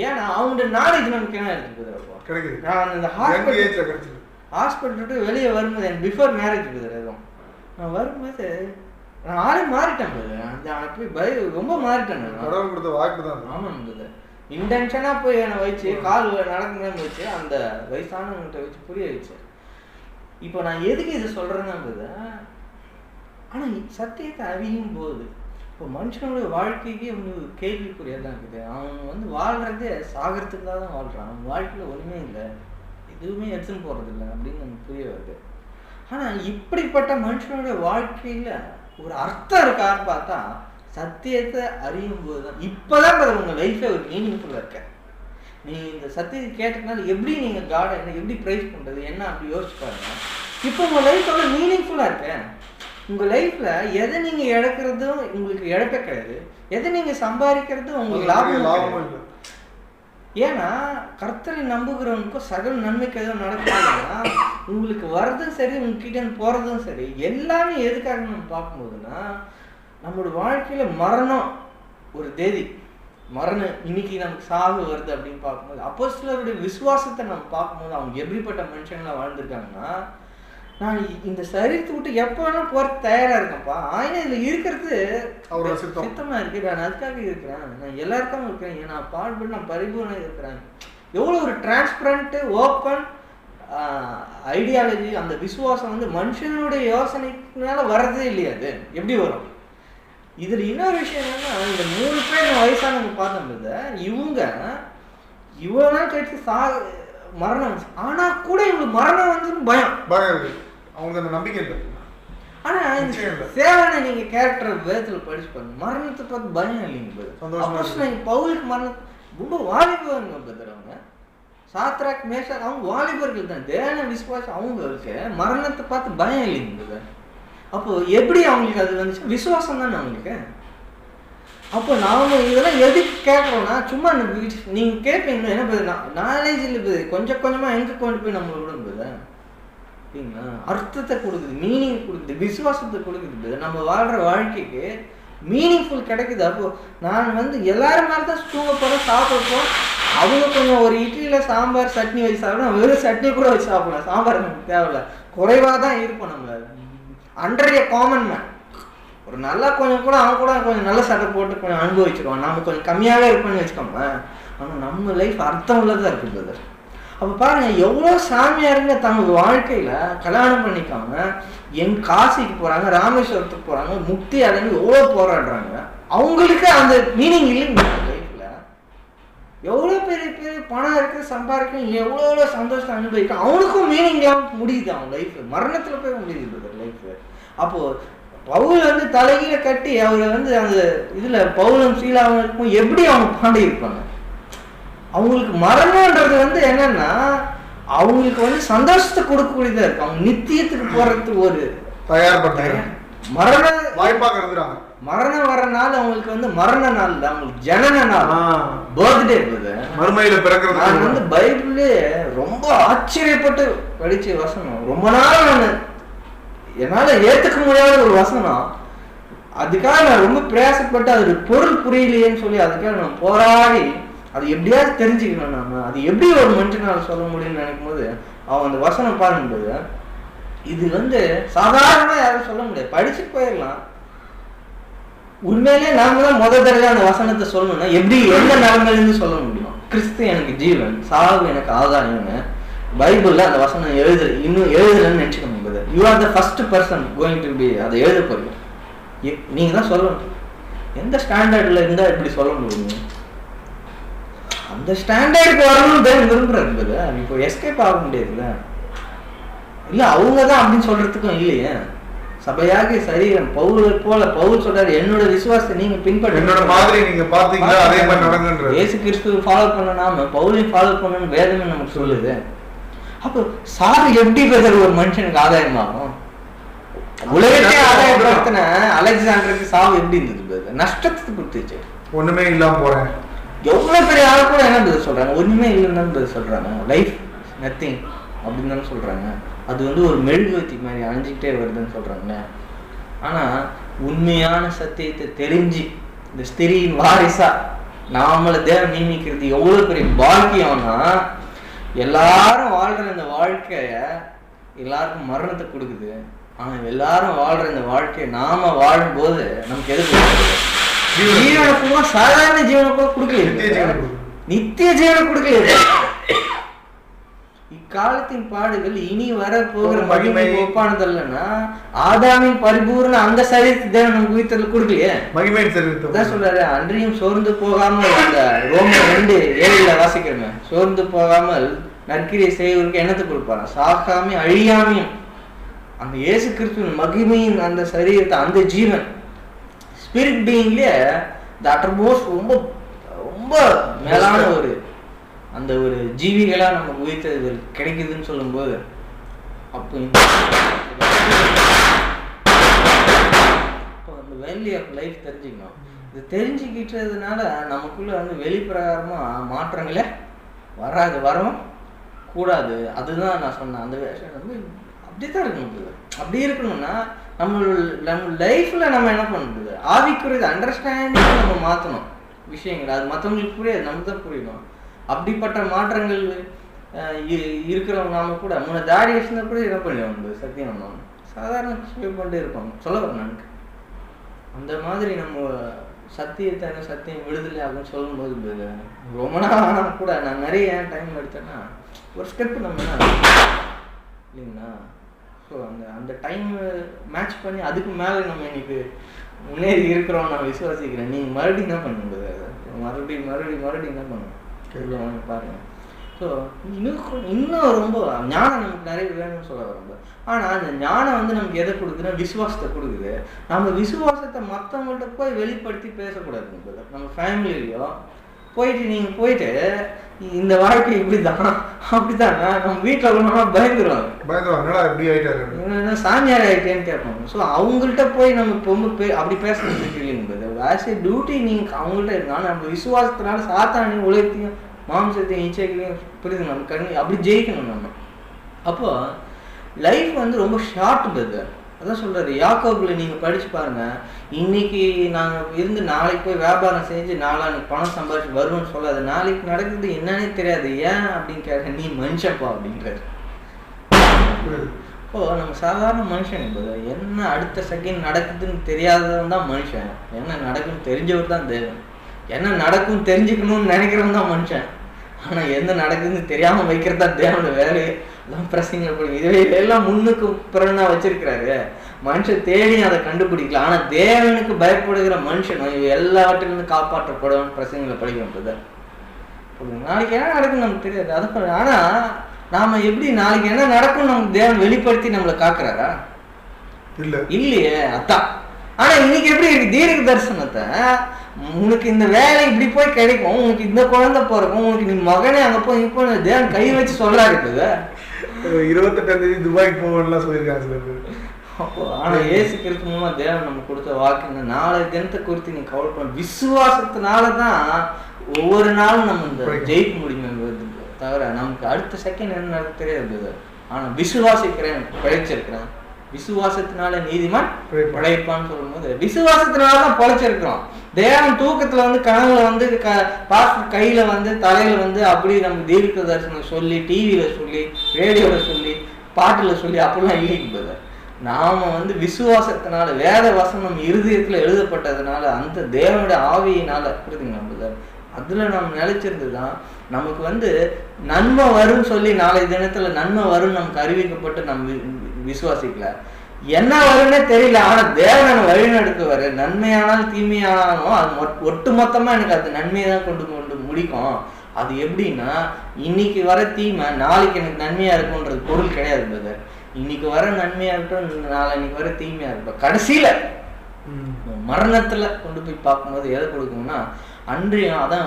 ஏன்னா அவங்களோட நாலேஜ் நமக்கு என்ன எடுத்துக்குது. நான் இந்த ஹாஸ்பிட்டல் விட்டு வெளியே வரும்போது எனக்கு பிஃபோர் மேரேஜ் இருக்குது எதுவும் நான் வரும்போது நான் ஆளே மாறிட்டேன், ரொம்ப மாறிட்டேன். ஆமாம், இன்டென்ஷனாக போய் என்னை வச்சு கால் நடக்குங்கன்னு வச்சு அந்த வயசானவங்கிட்ட வச்சு புரிய வச்சு. இப்போ நான் எதுக்கு இதை சொல்கிறேன்னா, ஆனால் சத்தியத்தை அறியும் போது இப்போ மனுஷனுடைய வாழ்க்கைக்கு கேள்விக்குரியதான் இருக்குது. அவன் வாழ்கிறதே சாகிறதுக்காக தான் வாழ்கிறான், அவன் வாழ்க்கையில் ஒன்றுமே இல்லை, எதுவுமே எடுத்துன்னு போகிறதில்லை அப்படின்னு நமக்கு புரிய வருது. ஆனால் இப்படிப்பட்ட மனுஷனுடைய வாழ்க்கையில் ஒரு அர்த்தம் இருக்கான்னு பார்த்தா சத்தியத்தை அறியும் போது தான் இப்போதான் உங்கள் லைஃப்பில் ஒரு மீனிங்ஃபுல்லாக இருக்க. நீங்கள் இந்த சத்தியத்தை கேட்டதுனால எப்படி நீங்கள் காடை என்ன எப்படி ப்ரைஸ் பண்ணுறது என்ன அப்படி யோசிச்சு பாருங்க. இப்போ உங்கள் லைஃப் மீனிங்ஃபுல்லாக இருக்கேன். உங்கள் லைஃப்பில் எதை நீங்கள் இழக்கிறதும் உங்களுக்கு இழப்பே கிடையாது, எதை நீங்கள் சம்பாதிக்கிறதும் உங்களுக்கு லாபம் இல்லை. ஏன்னா கர்த்தரை நம்புகிறவனுக்கும் சகல நன்மைக்கு எதுவும் நடக்குதுன்னா உங்களுக்கு வர்றதும் சரி உங்ககிட்ட போகிறதும் சரி எல்லாமே எதுக்காக நம்ம பார்க்கும்போதுன்னா நம்மளோட வாழ்க்கையில் மரணம் ஒரு தேதி மரணம் இன்னைக்கு நமக்கு சாவு வருது அப்படின்னு பார்க்கும்போது அப்போஸ்தலருடைய விசுவாசத்தை நம்ம பார்க்கும்போது அவங்க எப்படிப்பட்ட மனுஷங்களாக வாழ்ந்துருக்காங்கன்னா, நான் இந்த சரீரத்தை விட்டு எப்போ வேணாலும் போகிறதுக்கு தயாராக இருக்கேன்ப்பா, ஆனால் இதில் இருக்கிறது சித்தமாக இருக்கு, நான் அதுக்காக இருக்கிறேன், நான் எல்லாருக்கும் இருக்கிறேன், நான் பாடுபட்டு நான் பரிபூர்ணம் இருக்கிறேன். எவ்வளோ ஒரு டிரான்ஸ்பரண்ட்டு ஓப்பன் ஐடியாலஜி. அந்த விசுவாசம் மனுஷனுடைய யோசனைக்குனால வர்றதே இல்லையா, அது எப்படி வரும்? இதில் இன்னொரு விஷயம் என்னன்னா, இந்த 3 பேர் வயசானவங்க பார்த்தோம்ல, இவங்க இவ்வளோ நாள் கழிச்சு மரணம் வந்துச்சு. ஆனால் கூட இவங்களுக்கு மரணம் வந்து பயம் இருக்கு, அவங்களுக்கு அந்த நம்பிக்கை இல்லை. ஆனால் இந்த சேவனை நீங்கள் கேரக்டர் வேதத்தில் படிச்சு பாருங்க, மரணத்தை பார்த்து பயம் இல்லைங்க. சந்தோஷம். பவுலுக்கு மரணம் ரொம்ப வாலிபருங்க பிரதர். அவங்க சாத்ராக் மேஷாக் அவங்க வாலிபர்கள் தான், தேவனை விசுவாசம். அவங்களுக்கு மரணத்தை பார்த்து பயம் இல்லைங்க பிரதர். அப்போ எப்படி அவங்களுக்கு அது வந்துச்சு? விசுவாசம் தானே அவங்களுக்கு. அப்போ நாம இதெல்லாம் எதுக்கு கேட்குறோம்னா, சும்மா நீங்கள் கேட்பீங்க என்ன நாலேஜ் இல்லை, கொஞ்சம் கொஞ்சமாக எங்கே கொண்டு போய் நம்மளை விடும்போது சரிங்களா, அர்த்தத்தை கொடுக்குது, மீனிங் கொடுக்குது, விசுவாசத்தை கொடுக்குது. நம்ம வாழ்கிற வாழ்க்கைக்கு மீனிங்ஃபுல் கிடைக்குது. அப்போது நான் வந்து எல்லாரும் மாதிரி தான் தூங்க போகிறோம், சாப்பிட்றோம். அவங்க கொஞ்சம் ஒரு இட்லியில் சாம்பார் சட்னி வச்சு சாப்பிடணும், வெறும் சட்னி கூட வச்சு சாப்பிடலாம், சாம்பார் நமக்கு தேவையில்ல, குறைவாக தான் இருக்கும். நம்ம அண்டர் ஏ காமன் மேன் ஒரு நல்லா கொஞ்சம் கூட அவன் கூட கொஞ்சம் நல்ல சட்டை போட்டு கொஞ்சம் அனுபவிச்சிருவான், நம்ம கொஞ்சம் கம்மியாகவே இருப்போம்னு வச்சுக்கோங்க. ஆனால் நம்ம லைஃப் அர்த்தம் உள்ளதாக இருக்குது பிரதர். அப்போ பாருங்கள், எவ்வளோ சாமியாருங்க தங்க வாழ்க்கையில் கல்யாணம் பண்ணிக்காம காசிக்கு போகிறாங்க, ராமேஸ்வரத்துக்கு போகிறாங்க, முக்தி அடைஞ்சு எவ்வளோ போராடுறாங்க. அவங்களுக்கு அந்த மீனிங் இல்லைங்க லைஃப்பில். எவ்வளோ பெரிய பெரிய பணம் இருக்குது, சம்பாதிக்கும், எவ்வளோ சந்தோஷத்தை அனுபவிக்கும், அவனுக்கும் மீனிங் இல்லாமல் முடியுது அவன் லைஃப். மரணத்தில் போய் முடியுது பிரதர் லைஃப். அப்போது பவுல் வந்து தலைகீழ கட்டி அவரை வந்து அந்த இதில் பவுலும் சீலாவும் எப்படி அவங்க பாடி இருப்பாங்க. அவங்களுக்கு மரணம்ன்றது வந்து என்னன்னா, அவங்களுக்கு வந்து சந்தோஷத்தை கொடுக்கக்கூடியதாக இருக்கு. அவங்க நித்தியத்துக்கு போறதுக்கு ஒரு தயார்பட்டாங்க. மரணம் வாய்ப்பாக இருக்கிறாங்க. மரணம் வர நாள் அவங்களுக்கு வந்து மரண நாள் தான், அவங்களுக்கு ஜனன நாள், பர்த்டே இருக்குது, மறுமையில பிறக்கிறது. நான் வந்து பைபிளே ரொம்ப ஆச்சரியப்பட்டு படிச்ச வசனம், ரொம்ப நாள் நான் என்னால் ஏற்றுக்க முடியாத ஒரு வசனம். அதுக்காக நான் ரொம்ப பிரயாசப்பட்டு அது பொருள் புரியலையேன்னு சொல்லி அதுக்காக நான் போராடி அது எப்படியாவது தெரிஞ்சுக்கணும். நாம அது எப்படி ஒரு மனுஷனால் சொல்ல முடியும்னு நினைக்கும் போது அவன் அந்த வசனம் பாரும்போது, இது வந்து சாதாரணமாக யாரும் சொல்ல முடியாது, படிச்சுட்டு போயிடலாம். உண்மையிலே நாம தான் முதல் தடவை அந்த வசனத்தை சொல்லணும்னா எப்படி எந்த நிலைமையிலேருந்து சொல்ல முடியும்? கிறிஸ்து எனக்கு ஜீவன், சாவு எனக்கு ஆதாயம்னு பைபிளில் அந்த வசனம் இன்னும் எழுதலன்னு நினச்சிக்க முடியாது. You are the first person going to be அதை எழுத போறீங்க. நீங்கள் தான் சொல்லணும். எந்த ஸ்டாண்டர்டில் இருந்தால் இப்படி சொல்ல முடியுங்க? அந்த ஸ்டாண்டர்டுக்கு வரணும்னு தான் விரும்புறது. இப்போ எஸ்கேப் ஆக முடியாதுல்ல. இல்லை அவங்க தான் அப்படின்னு சொல்றதுக்கும் இல்லையே. சபையாக சரீரம் பவுல் போல பவுல் சொல்றாரு, என்னோட விசுவாசத்தை நீங்க பின்பற்ற, இயேசு கிறிஸ்துவை ஃபாலோ பண்ணாம பவுலையும் ஃபாலோ பண்ணணும்னு வேதமே நமக்கு சொல்லுது. அப்போ சாவு எப்படி பேசுற ஒரு மனுஷனுக்கு ஆதாயமாகும்? உலகத்தை ஆதாயப்படுத்தின அலெக்சாண்டருக்கு சாவு எப்படி இருந்தது? நஷ்டத்துக்கு கொடுத்துச்சு. ஒண்ணுமே இல்லாம போறேன். எவ்வளவு பெரிய ஆள் கூட என்ன பதில் சொல்றாங்க? ஒண்ணுமே இல்லைன்னு பதில் சொல்றாங்க. லைஃப் நத்திங் அப்படின்னு தானே சொல்றாங்க. அது வந்து ஒரு மெழுகுவத்தி மாதிரி அணைஞ்சிக்கிட்டே வருதுன்னு சொல்றாங்க. ஆனா உண்மையான சத்தியத்தை தெரிஞ்சு இந்த ஸ்திரியின் வாரிசா நாமளை தேவன் நியமிக்கிறது எவ்வளவு பெரிய பாக்கியம்னா, எல்லாரும் வாழ்ற இந்த வாழ்க்கைய எல்லாருக்கும் மரணத்தை கொடுக்குது. ஆனா எல்லாரும் வாழ்ற இந்த வாழ்க்கையை நாம வாழும்போது நமக்கு எது ஜீவனுக்குமா சாதாரண ஜீவனுக்குமா கொடுக்கல, நித்திய ஜீவனை கொடுக்கல. இக்காலத்தின் பாடுகள் இனி வர போகிற மகிமை ஒப்பானதல்லன்னா ஆதாமின் பரிபூர்ண அந்த சரீரத்தை தேவன் நமக்கு உயிர்த்தல் கொடுக்கலையே. மகிமை தான் சொல்றாரு, அன்றையும் சோர்ந்து போகாமல், அந்த ரோமர் 2:7 வாசிக்கிறோமே, சோர்ந்து போகாமல் நற்கிரியை செய்வதற்கு என்னத்தை கொடுப்பாரு? சாகாமி அழியாமையும் அந்த இயேசு கிறிஸ்துவின் மகிமையின் அந்த சரீரத்தை, அந்த ஜீவன் ஸ்பிரிட் பீயிங்லேயே த அட்டர்மோஸ்ட் ரொம்ப ரொம்ப மேலான ஒரு அந்த ஒரு ஜீவிகளா நமக்கு உயிர்த்தது கிடைக்குதுன்னு சொல்லும்போது, அப்போ அந்த வேல்யூ ஆஃப் லைஃப் தெரிஞ்சுக்கணும். இது தெரிஞ்சுக்கிட்டதுனால நமக்குள்ள வந்து வெளிப்பிரகாரமா மாற்றங்களே வராது, வரவும் கூடாது. அதுதான் நான் சொன்னேன். அந்த விஷயம் வந்து அப்படித்தான் இருக்கணும். அப்படி இருக்கணும்னா நம்ம லைஃப்ல நம்ம என்ன பண்ணுறது, ஆவிக்குரியது அண்டர்ஸ்டாண்டிங் நம்ம மாற்றணும் விஷயங்கள். அது மற்றவங்களுக்கு புரியாது, நமக்கு தான் புரியணும். அப்படிப்பட்ட மாற்றங்கள் இருக்கிறவங்க நாம கூட முன்ன தாடி வச்சுருந்தா கூட என்ன பண்ணிடுவாங்க, சத்தியம் பண்ணுவாங்க, சாதாரண ஷேவ் பண்ணிட்டு இருப்பாங்க. சொல்ல வரேன் எனக்கு அந்த மாதிரி நம்ம சத்தியத்தை சத்தியம் விடுதலை ஆகுன்னு சொல்லும்போது ரொம்ப நாள் கூட நான் நிறைய டைம் எடுத்தேன்னா ஒரு ஸ்டெப் நம்ம இல்லைங்களா. ஸோ அந்த டைம் மேட்ச் பண்ணி அதுக்கு மேலே நம்ம இன்னைக்கு முன்னேறி இருக்கிறோம் நான் விசுவாசிக்கிறேன். நீங்கள் மறுபடியும் என்ன பண்ணுங்க, மறுபடியும் என்ன பண்ணுங்க. பாருங்க. ஸோ இன்னும் ரொம்ப ஞானம் நமக்கு நிறைய வேணும்னு சொல்ல ரொம்ப. ஆனால் அந்த ஞானம் வந்து நமக்கு எதை கொடுக்குதுன்னா விசுவாசத்தை கொடுக்குது. நம்ம விசுவாசத்தை மற்றவங்கள்ட்ட போய் வெளிப்படுத்தி பேசக்கூடாது. நம்ம ஃபேமிலியிலையோ நீங்கள் போயிட்டு இந்த வாழ்க்கை இப்படிதான் அப்படிதான் நம்ம வீட்டில் ஒன்றா பயந்துருவாங்க, சாமியார் ஆகிட்டேன்னு கேட்பாங்க. ஸோ அவங்கள்ட்ட போய் நம்ம ரொம்ப அப்படி பேசுறதுக்கு இல்லைங்கிறது ஆஸ் ஏ டியூட்டி நீங்கள் அவங்கள்ட்ட இருந்தாலும் நம்ம விசுவாசத்தினால சாத்தானையும் உலகத்தையும் மாம்சத்தையும் இச்சைகளையும் புரியுது நம்ம கண்ணி அப்படி ஜெயிக்கணும் நம்ம. அப்போ லைஃப் வந்து ரொம்ப ஷார்ட் பிரதர். அதான் சொல்றாரு யாக்கோபில் நீங்கள் படிச்சு பாருங்க. இன்னைக்கு நாங்கள் இருந்து நாளைக்கு போய் வியாபாரம் செஞ்சு நாளைக்கு பணம் சம்பாதிச்சு வருவோம்னு சொல்லாது. நாளைக்கு நடக்குது என்னன்னே தெரியாது. ஏன் அப்படின்னு கேட்க நீ மனுஷப்பா அப்படின்றாரு. இப்போ நம்ம சாதாரண மனுஷன் என்ன அடுத்த செகண்ட் நடக்குதுன்னு தெரியாதவன் தான் மனுஷன். என்ன நடக்குன்னு தெரிஞ்சவர் தான் தேவன். என்ன நடக்கும் தெரிஞ்சுக்கணும்னு நினைக்கிறவன் தான் மனுஷன். ஆனால் எந்த நடக்குதுன்னு தெரியாமல் வைக்கிறதா தேவனோட வேலையை எல்லாம் பிரச்சனைகள் இதுவே எல்லாம் முன்னுக்கு பிறனா வச்சிருக்கிறாரு. மனுஷன் தேடி அதை கண்டுபிடிக்கலாம். ஆனால் தேவனுக்கு பயப்படுகிற மனுஷன் எல்லாவற்றிலிருந்து காப்பாற்றப்படுவான்னு பிரச்சனைகளை படிக்கிறது. நாளைக்கு என்ன நடக்குன்னு நமக்கு தெரியாது. அதை ஆனால் நாம எப்படி நாளைக்கு என்ன நடக்கும்னு நமக்கு தேவன் வெளிப்படுத்தி நம்மளை காக்குறாரா? இல்லையே. அதான். ஆனா இன்னைக்கு எப்படி இருக்கு தீர்க்க தரிசனத்தை உனக்கு இந்த வேலை இப்படி போய் கிடைக்கும், உனக்கு இந்த குழந்தை பிறக்கும், உனக்கு நீ மகனே அங்க போய் இப்போ தேவன் கை வச்சு சொல்றா இருக்குது. 28ஆம் தேதி துபாய்க்கு போகலாம் சொல்லியிருக்காங்க சில பேர். அப்போ ஆனா ஏசுக்கிறது மூலமா தேவன் நம்ம கொடுத்த வாக்கு நாளை தினத்தை குறித்து நீ கவலைப்பட விசுவாசத்தினாலதான் ஒவ்வொரு நாளும் நம்ம இந்த ஜெயிக்க முடியும். தவிர நமக்கு அடுத்த செகண்ட் என்ன நடக்க தெரியாது. ஆனா விசுவாசிக்கிறேன் பிழைச்சிருக்கிறேன். விசுவாசத்தினால நீதிமான் பிழைப்பான்னு சொல்லும் போது விசுவாசத்தினாலதான் பிழைச்சிருக்கிறோம். தேவன் தூக்கத்துல வந்து கனவுல வந்து பாஸ்டர் கையில வந்து தலையில வந்து அப்படி நம்ம தீர்க்க தரிசனம் சொல்லி டிவியில சொல்லி ரேடியோல சொல்லி பாட்டுல சொல்லி அப்படிலாம் இல்லைங்க. நாம வந்து விசுவாசத்தினால வேத வசனம் இருதயத்துல எழுதப்பட்டதுனால அந்த தேவனுடைய ஆவியினால புரியுதுங்க நம்ம அதுல நம்ம நிலைச்சிருந்துதான் நமக்கு வந்து நன்மை வரும்னு சொல்லி நாளை தினத்துல நன்மை வரும் நமக்கு அறிவிக்கப்பட்டு நம்ம விசுவாசிக்கல. என்ன வரும்னே தெரியல. ஆனா தேவனை வழி நடத்துவாரு. நன்மையானாலும் தீமையானாலும் அது ஒட்டு மொத்தமா எனக்கு அது நன்மையை தான் கொண்டு முடிக்கும். அது எப்படின்னா இன்னைக்கு வர தீமை நாளைக்கு எனக்கு நன்மையா இருக்கும்ன்றது பொருள் கிடையாது பிரதர். இன்னைக்கு வர நன்மையா இருக்கட்டும் நாளைக்கு வர தீமையா இருக்கட்டும் கடைசியில மரணத்துல கொண்டு போய் பார்க்கும்போது எதை கொடுக்கும்னா அன்றைய அதான்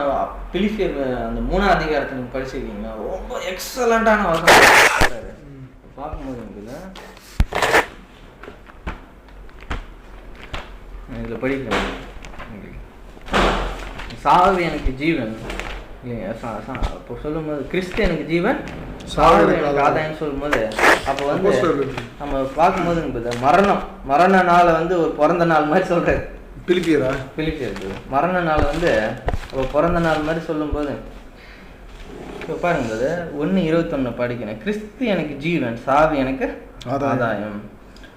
பிலிப்பியர் அந்த 3ஆம் அதிகாரத்தை நீங்க படிச்சிருக்கீங்களா? ரொம்ப எக்ஸலண்டான வசனம் பார்க்கும்போது இருக்குல்ல. இதில் படிக்கிறேன். சாவு எனக்கு ஜீவன் இல்லைங்க. அப்போ சொல்லும்போது கிறிஸ்து எனக்கு ஜீவன் சாவு எனக்கு ஆதாயம் சொல்லும்போது அப்போ வந்து நம்ம பார்க்கும்போது மரண நாளை வந்து ஒரு பிறந்த நாள் மாதிரி சொல்றாரு. பிலிப்பியர் மரண நாள் வந்து பிறந்த நாள் மாதிரி சொல்லும்போது இப்போ பாருங்க 1:21 படிக்கிறேன். கிறிஸ்து எனக்கு ஜீவன் சாவு எனக்கு ஆதாயம்.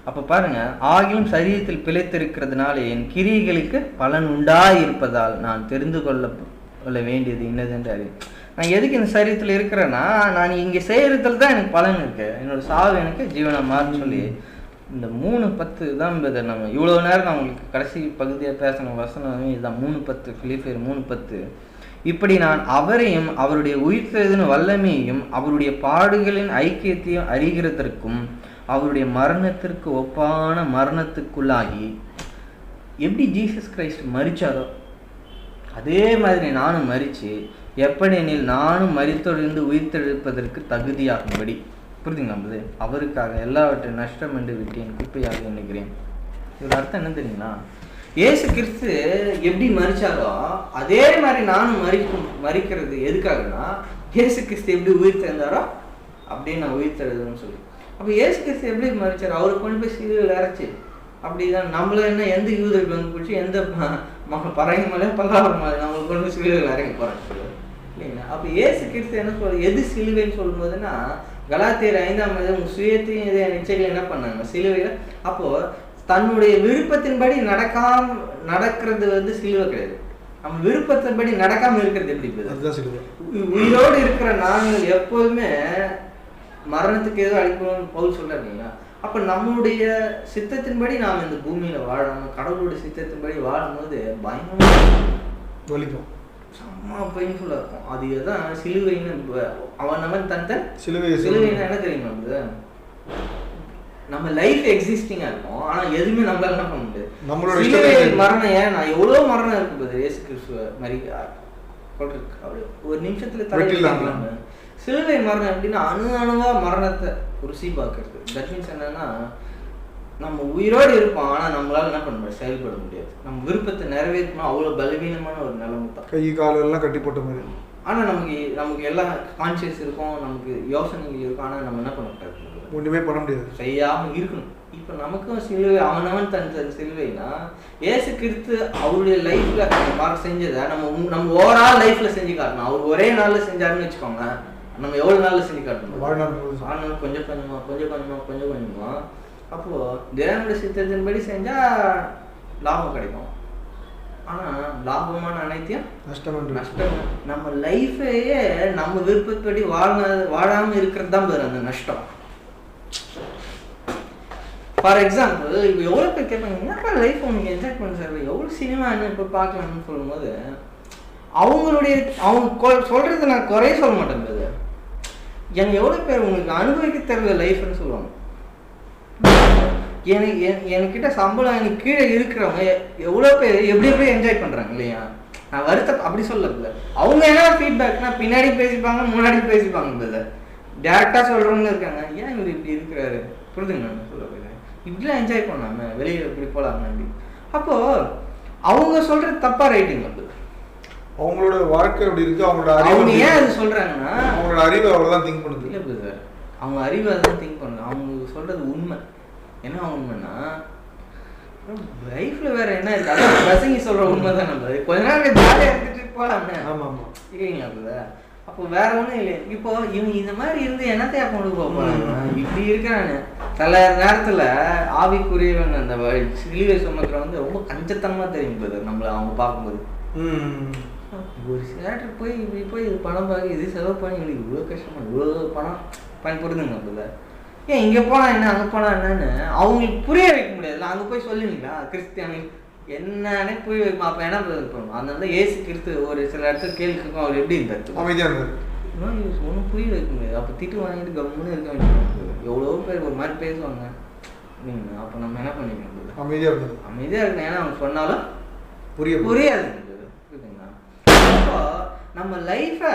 அப்போ பாருங்க ஆகிலும் சரீரத்தில் பிழைத்திருக்கிறதுனால என் கிரியைகளுக்கு பலன் உண்டாயிருப்பதால் நான் தெரிந்து கொள்ள வேண்டியது இன்னதென்று அறிவு. நான் எதுக்கு இந்த சரீரத்தில் இருக்கிறேன்னா நான் இங்கே செய்யறதுல தான் எனக்கு பலன் இருக்கு. என்னோட சாவு எனக்கு ஜீவனை மாறுன்னு சொல்லி இந்த 3:10 தான் நம்ம இவ்வளோ நேரம் நான் உங்களுக்கு கடைசி பகுதியாக பேசின வசனமே இதுதான். 3:10 பிலிப்பியர் 3:10. இப்படி நான் அவரையும் அவருடைய உயிர்த்தெழுதின வல்லமையையும் அவருடைய பாடுகளின் ஐக்கியத்தையும் அறிகிறதற்கும் அவருடைய மரணத்திற்கு ஒப்பான மரணத்துக்குள்ளாகி எப்படி ஜீசஸ் கிரைஸ்ட் மரிச்சாரோ அதே மாதிரி நானும் மரித்து எப்படியெனில் நானும் மரித்தொழிந்து உயிர்த்தெழுப்பதற்கு தகுதியாகும்படி புரியுதுங்க நம்புது அவருக்காக எல்லாவற்றையும் நஷ்டம் என்று விட்டேன் குப்பையாக எண்ணுகிறேன். இதோட அர்த்தம் என்ன தெரியுங்களா? இயேசு கிறிஸ்து எப்படி மரிச்சாரோ அதே மாதிரி நானும் மரிக்கிறது எதுக்காகனா இயேசு கிறிஸ்து எப்படி உயிர் தெரிந்தாரோ அப்படின்னு நான் உயிர் தருதுன்னு சொல்லி. அப்போ இயேசு கிறிஸ்து எப்படி மரிச்சார்? அவருக்கு கொண்டு போய் சிலுவையில் இறச்சி அப்படிதான் நம்மள என்ன எந்த யூதர்கள் வந்து பிடிச்சி எந்த பறவை மேலே பல்லாவரம் மேலே நம்மளுக்கு கொண்டு போய் சிலுவையில் இறங்கி போகிறாங்க இல்லைங்களா? அப்போ இயேசு கிறிஸ்து என்ன சொல்றது எது சிலுவைன்னு சொல்லும்போதுன்னா கலாத்தியர் 5ஆம் அதிகாரம் சுயத்தையும் இதை நிச்சயங்கள் என்ன பண்ணாங்க சிலுவையில். அப்போது தன்னுடைய விருப்பத்தின்படி நடக்கிறது வந்து சிலுவை கிடையாது. நம்ம விருப்பத்தின்படி நடக்காமல் இருக்கிறது எப்படி? உயிரோடு இருக்கிற நாங்கள் எப்போதுமே மரணத்துக்கு ஏதோ அழிக்கணும்னு பவுல் சொல்றாருங்களா? அப்போ நம்மளுடைய சித்தத்தின்படி நாம் இந்த பூமியில் வாழணும். கடவுளுடைய சித்தத்தின்படி வாழும்போது பயங்கரமாக செம்ம பெயின்ஃபுல்லாக இருக்கும். அது எதான் சிலுவைன்னு அவன் தந்த சிலுவைன்னா என்ன தெரியுமா? அது நம்ம லைஃப் எக்ஸிஸ்டிங்காக இருக்கும், ஆனால் எதுவுமே நம்மளால என்ன பண்ண முடியாது. நம்மளோட சிலுவை மரணம் ஏன் நான் எவ்வளோ மரணம் இருக்குது இயேசு கிறிஸ்துவ மாதிரி சொல்றதுக்கு அப்படி ஒரு நிமிஷத்துல தலையிடலாம். சிலுவை மரணம் எப்படின்னா அணுவா மரணத்தை ருசி பார்க்கறது. தட் மீன்ஸ் என்னன்னா நம்ம உயிரோடு இருப்போம், ஆனால் நம்மளால என்ன பண்ண முடியாது, செயல்பட முடியாது. நம்ம விருப்பத்தை நிறைவேற்றணும் அவ்வளோ பலவீனமான ஒரு நிலைமை தான். கை காலெல்லாம் கட்டி போட்ட மாதிரி. ஆனால் நமக்கு எல்லாம் கான்சியஸ் இருக்கும், நமக்கு யோசனைகள் இருக்கும், ஆனால் நம்ம என்ன பண்ண முடியாது, ஒன்றுமே பண்ண முடியாது, செய்யாமல் இருக்கணும். இப்போ நமக்கும் சிலுவை அவனவன் தன் சிலுவைனா ஏசு கிறிஸ்து அவருடைய லைஃப்ல செஞ்சதை நம்ம ஓவரால் லைஃப்ல செஞ்சு காட்டணும். அவர் ஒரே நாள்ல செஞ்சாருன்னு வச்சுக்கோங்க, நம்ம எவ்வளவு நாள்ல செஞ்சு காட்டணும், ஆனால் கொஞ்சம் கொஞ்சமா. அப்போ தேவனுடைய சித்தத்தின்படி செஞ்சா லாபம் கிடைக்கும், ஆனா லாபமான அனைத்தையும் நஷ்டம். நம்ம லைஃபையே நம்ம விருப்பப்படி வாழாம இருக்கிறது தான் பேர் அந்த நஷ்டம். ஃபார் எக்ஸாம்பிள் இப்போ எவ்வளோ பேர் கேட்பாங்க, என்னக்கா லைஃப் உங்களுக்கு என்ஜாய் பண்ண சார், எவ்வளோ சினிமா என்ன இப்போ பார்க்கலாம்னு சொல்லும்போது அவங்க சொல்றது நான் குறைய சொல்ல மாட்டேங்குது. எனக்கு எவ்வளோ பேர் உங்களுக்கு அனுபவிக்க தெரியல லைஃப்னு சொல்லுவாங்க. என்கிட்ட சம்பளம் எனக்கு கீழே இருக்கிறவங்க எவ்வளோ பேர் எப்படி என்ஜாய் பண்ணுறாங்க இல்லையா? நான் வருத்தம் அப்படி சொல்லல. அவங்க என்ன ஃபீட்பேக்னா பின்னாடி பேசிப்பாங்க முன்னாடி பேசிப்பாங்க, இல்லை டேரெக்டாக சொல்கிறவங்க இருக்காங்க. ஏன் இவர் இப்படி இருக்கிறாரு புரிதுங்க, நான் சொல்ல போகிறேன் இப்படிலாம் என்ஜாய் பண்ணாம வெளியில் இப்படி போகலாங்க அப்படி. அப்போது அவங்க சொல்கிறது தப்பா ரைட்டிங் வந்து அவங்களோட வாழ்க்கை அப்படி இருக்கு. அவங்க ஏன் அது சொல்கிறாங்கன்னா அவங்களோட அறிவு அவ்வளோதான் திங்க் பண்ணுது. இல்லை சார், அவங்க அறிவு அதான் திங்க் பண்ணுங்க. அவங்க சொல்கிறது உண்மை. என்ன உண்மைன்னா லைஃப்ல வேற என்ன இருக்கு, அதான் பசங்க சொல்ற உண்மை தான். நம்ம கொஞ்ச நாள் ஜாலியாக இருந்துட்டு போகலாமே இல்லைங்களா? அப்போ வேற ஒன்றும் இல்லை. இப்போ இவங்க இந்த மாதிரி இருந்து என்னத்தையா கொண்டு போக போறாங்க, இப்படி இருக்கிறான்னு சில நேரத்துல ஆவிக்குரியவன் அந்த சிலுவை சுமக்கிற வந்து ரொம்ப கஞ்சத்தனமா தெரியும் போது நம்மள அவங்க பார்க்கும்போது. ஒரு சிலேட்டர் போய் இப்படி போய் இது பணம் பார்க்க இது செலவு பண்ணி இவங்களுக்கு இவ்வளோ கஷ்டமா இவ்வளோ பணம் பயன்படுதுங்க போல. ஏன் இங்கே போனால் என்ன அங்கே போனால் என்னன்னு அவங்களுக்கு புரிய வைக்க முடியாதுல்ல. அங்கே போய் சொல்லுவீங்களா கிறிஸ்டியானி என்னன்னே புரிய வைக்கும். அப்போ என்ன பண்ணணும், அதனால ஏசு கிறிஸ்து ஒரு சில இடத்துல கேள்விக்கும் அவர் எப்படி இருந்தார், ஒன்றும் புரிய வைக்க முடியாது. அப்போ திட்டு வாங்கிட்டு கம்முன்னு இருக்க வேண்டியது. எவ்வளோ பேர் ஒரு மாதிரி பேசுவாங்க இல்லைங்களா? அப்போ நம்ம என்ன பண்ணிக்கணும், அமைதியாக இருக்கணும். ஏன்னா அவங்க சொன்னாலும் புரியாது புரியுதுங்களா? அப்போ நம்ம லைஃப்பை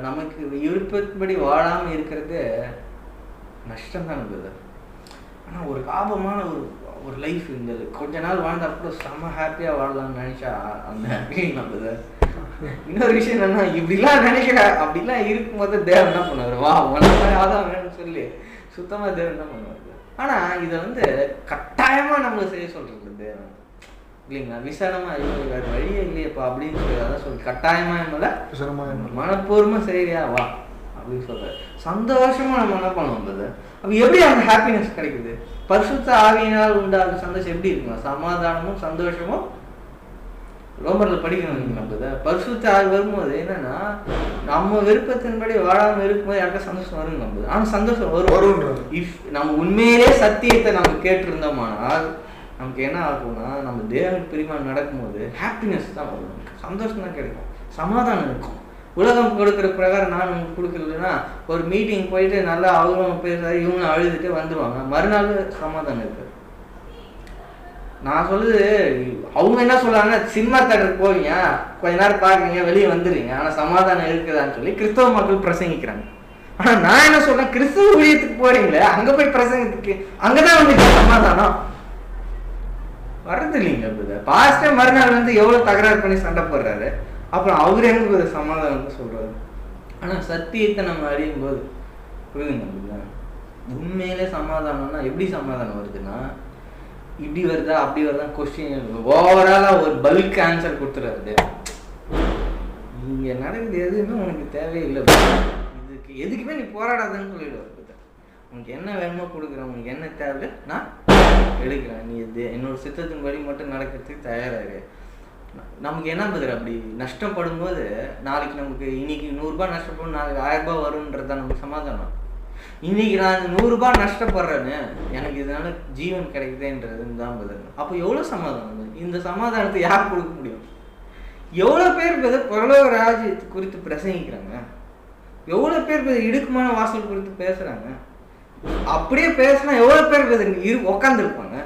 நமக்கு விருப்பப்படி வாழாமல் இருக்கிறது நஷ்டம் தான் இருக்குது. ஆனால் ஒரு லாபமான ஒரு லைஃப் இந்த கொஞ்ச நாள் வாழ்ந்தா கூட செம்ம ஹாப்பியாக வாழலாம்னு நினச்சா அந்த ஃபீலிங் நம்புது. இன்னொரு விஷயம் என்னன்னா, இப்படிலாம் நினைக்கிற அப்படிலாம் இருக்கும்போது தேவன் என்ன பண்ணுவார், வா உனக்கு அதான் வேணும்னு சொல்லி சுத்தமாக தேவன் என்ன பண்ணுவார். ஆனால் இதை வந்து கட்டாயமாக நம்மளை செய்ய சொல்கிறது தேவன் இல்லைங்களா? விசாலமா வேறு வழியே இல்லையப்பா அப்படின்னு சொல்லி அதான் சொல்லி கட்டாயமா மேல மனப்பூர்வமா சரியா வா அப்படின்னு சொல்றாரு. சந்தோஷமா நம்ம என்ன பண்ணுவோம், அப்ப எப்படி அந்த ஹாப்பினஸ் கிடைக்குது? பரிசுத்த ஆவியினால் உண்டான சந்தோஷம் எப்படி இருக்குங்க? சமாதானமும் சந்தோஷமும் ரோமர்ல படிக்கணும் இல்லைங்களா? பரிசுத்த ஆவி வரும்போது என்னன்னா நம்ம விருப்பத்தின்படி வாழாம இருக்கும்போது யாருக்கா சந்தோஷம் வரும் நம்புது. ஆனா சந்தோஷம் வரும் இஃப் நம்ம உண்மையிலே சத்தியத்தை நம்ம கேட்டிருந்தோமானால் நமக்கு என்ன ஆகும்னா, நம்ம தேவனுக்கு பிரியமா நடக்கும்போது ஹாப்பினஸ் தான் வரும், நமக்கு சந்தோஷம் தான் கிடைக்கும், சமாதானம் இருக்கும். உலகம் கொடுக்குற பிரகாரம் நான் உங்களுக்கு கொடுக்கலன்னா ஒரு மீட்டிங் போயிட்டு நல்லா அவங்களும் பேசுறாரு இவங்களும் அழுதுட்டு வந்துடுவாங்க, மறுநாள் சமாதானம் இருக்கு. நான் சொல்லுது அவங்க என்ன சொல்றாங்க, சினிமா தேட்டருக்கு போவீங்க கொஞ்ச நேரம் பார்க்குறீங்க வெளியே வந்துடுறீங்க, ஆனால் சமாதானம் இருக்குதான்னு சொல்லி கிறிஸ்தவ மக்கள் பிரசங்கிக்கிறாங்க. ஆனால் நான் என்ன சொல்றேன், கிறிஸ்தவ ஊழியத்துக்கு போறீங்களே அங்கே போய் பிரசங்கத்துக்கு அங்கதான் வந்து சமாதானம் வர்றது இல்லைங்க. பாஸ்டே மறுநாள் வந்து எவ்வளோ தகராறு பண்ணி சண்டை போடுறாரு, அப்புறம் அவர் எனக்கு ஒரு சமாதானம் சொல்றாரு. ஆனால் சத்தியத்தை நம்ம அறியும் போது புரியுதுங்க, உண்மையிலே சமாதானம்னா எப்படி சமாதானம் வருதுன்னா, இப்படி வருதா அப்படி வருதா கொஸ்டின் ஓவராலாக ஒரு பல்க் ஆன்சர் கொடுத்துறாரு. இங்கே நடக்குது எதுவுமே உனக்கு தேவையில்லை, இதுக்கு எதுக்குமே நீ போராடாதுன்னு சொல்லிடுவார். உனக்கு என்ன வேணுமோ கொடுக்குறேன், உனக்கு என்ன தேவை நான் எடுக்கிறேன், நீ என்னோட சித்தத்தின் வழி மட்டும் நடக்கிறதுக்கு தயாராகு. நமக்கு என்ன பதில், அப்படி நஷ்டப்படும் போது நாளைக்கு நமக்கு இன்னைக்கு 100 ரூபாய் நஷ்டப்படும் நாளைக்கு 1000 ரூபாய் வரும்ன்றதுதான் நமக்கு சமாதானம். இன்னைக்கு நான் 100 ரூபாய் நஷ்டப்படுறேன்னு எனக்கு இதனால ஜீவன் கிடைக்குதுன்றது தான் பதில். அப்போ எவ்வளோ சமாதானம்? இந்த சமாதானத்தை யார் கொடுக்க முடியும்? எவ்வளோ பேர் பரலோக ராஜ்யத்தை குறித்து பிரசங்கிக்கிறாங்க, எவ்வளோ பேர் இடுக்குமான வாசல் குறித்து பேசுகிறாங்க. அப்படியே பேசினா எவ்வளோ பேர் உக்காந்துருப்பாங்க,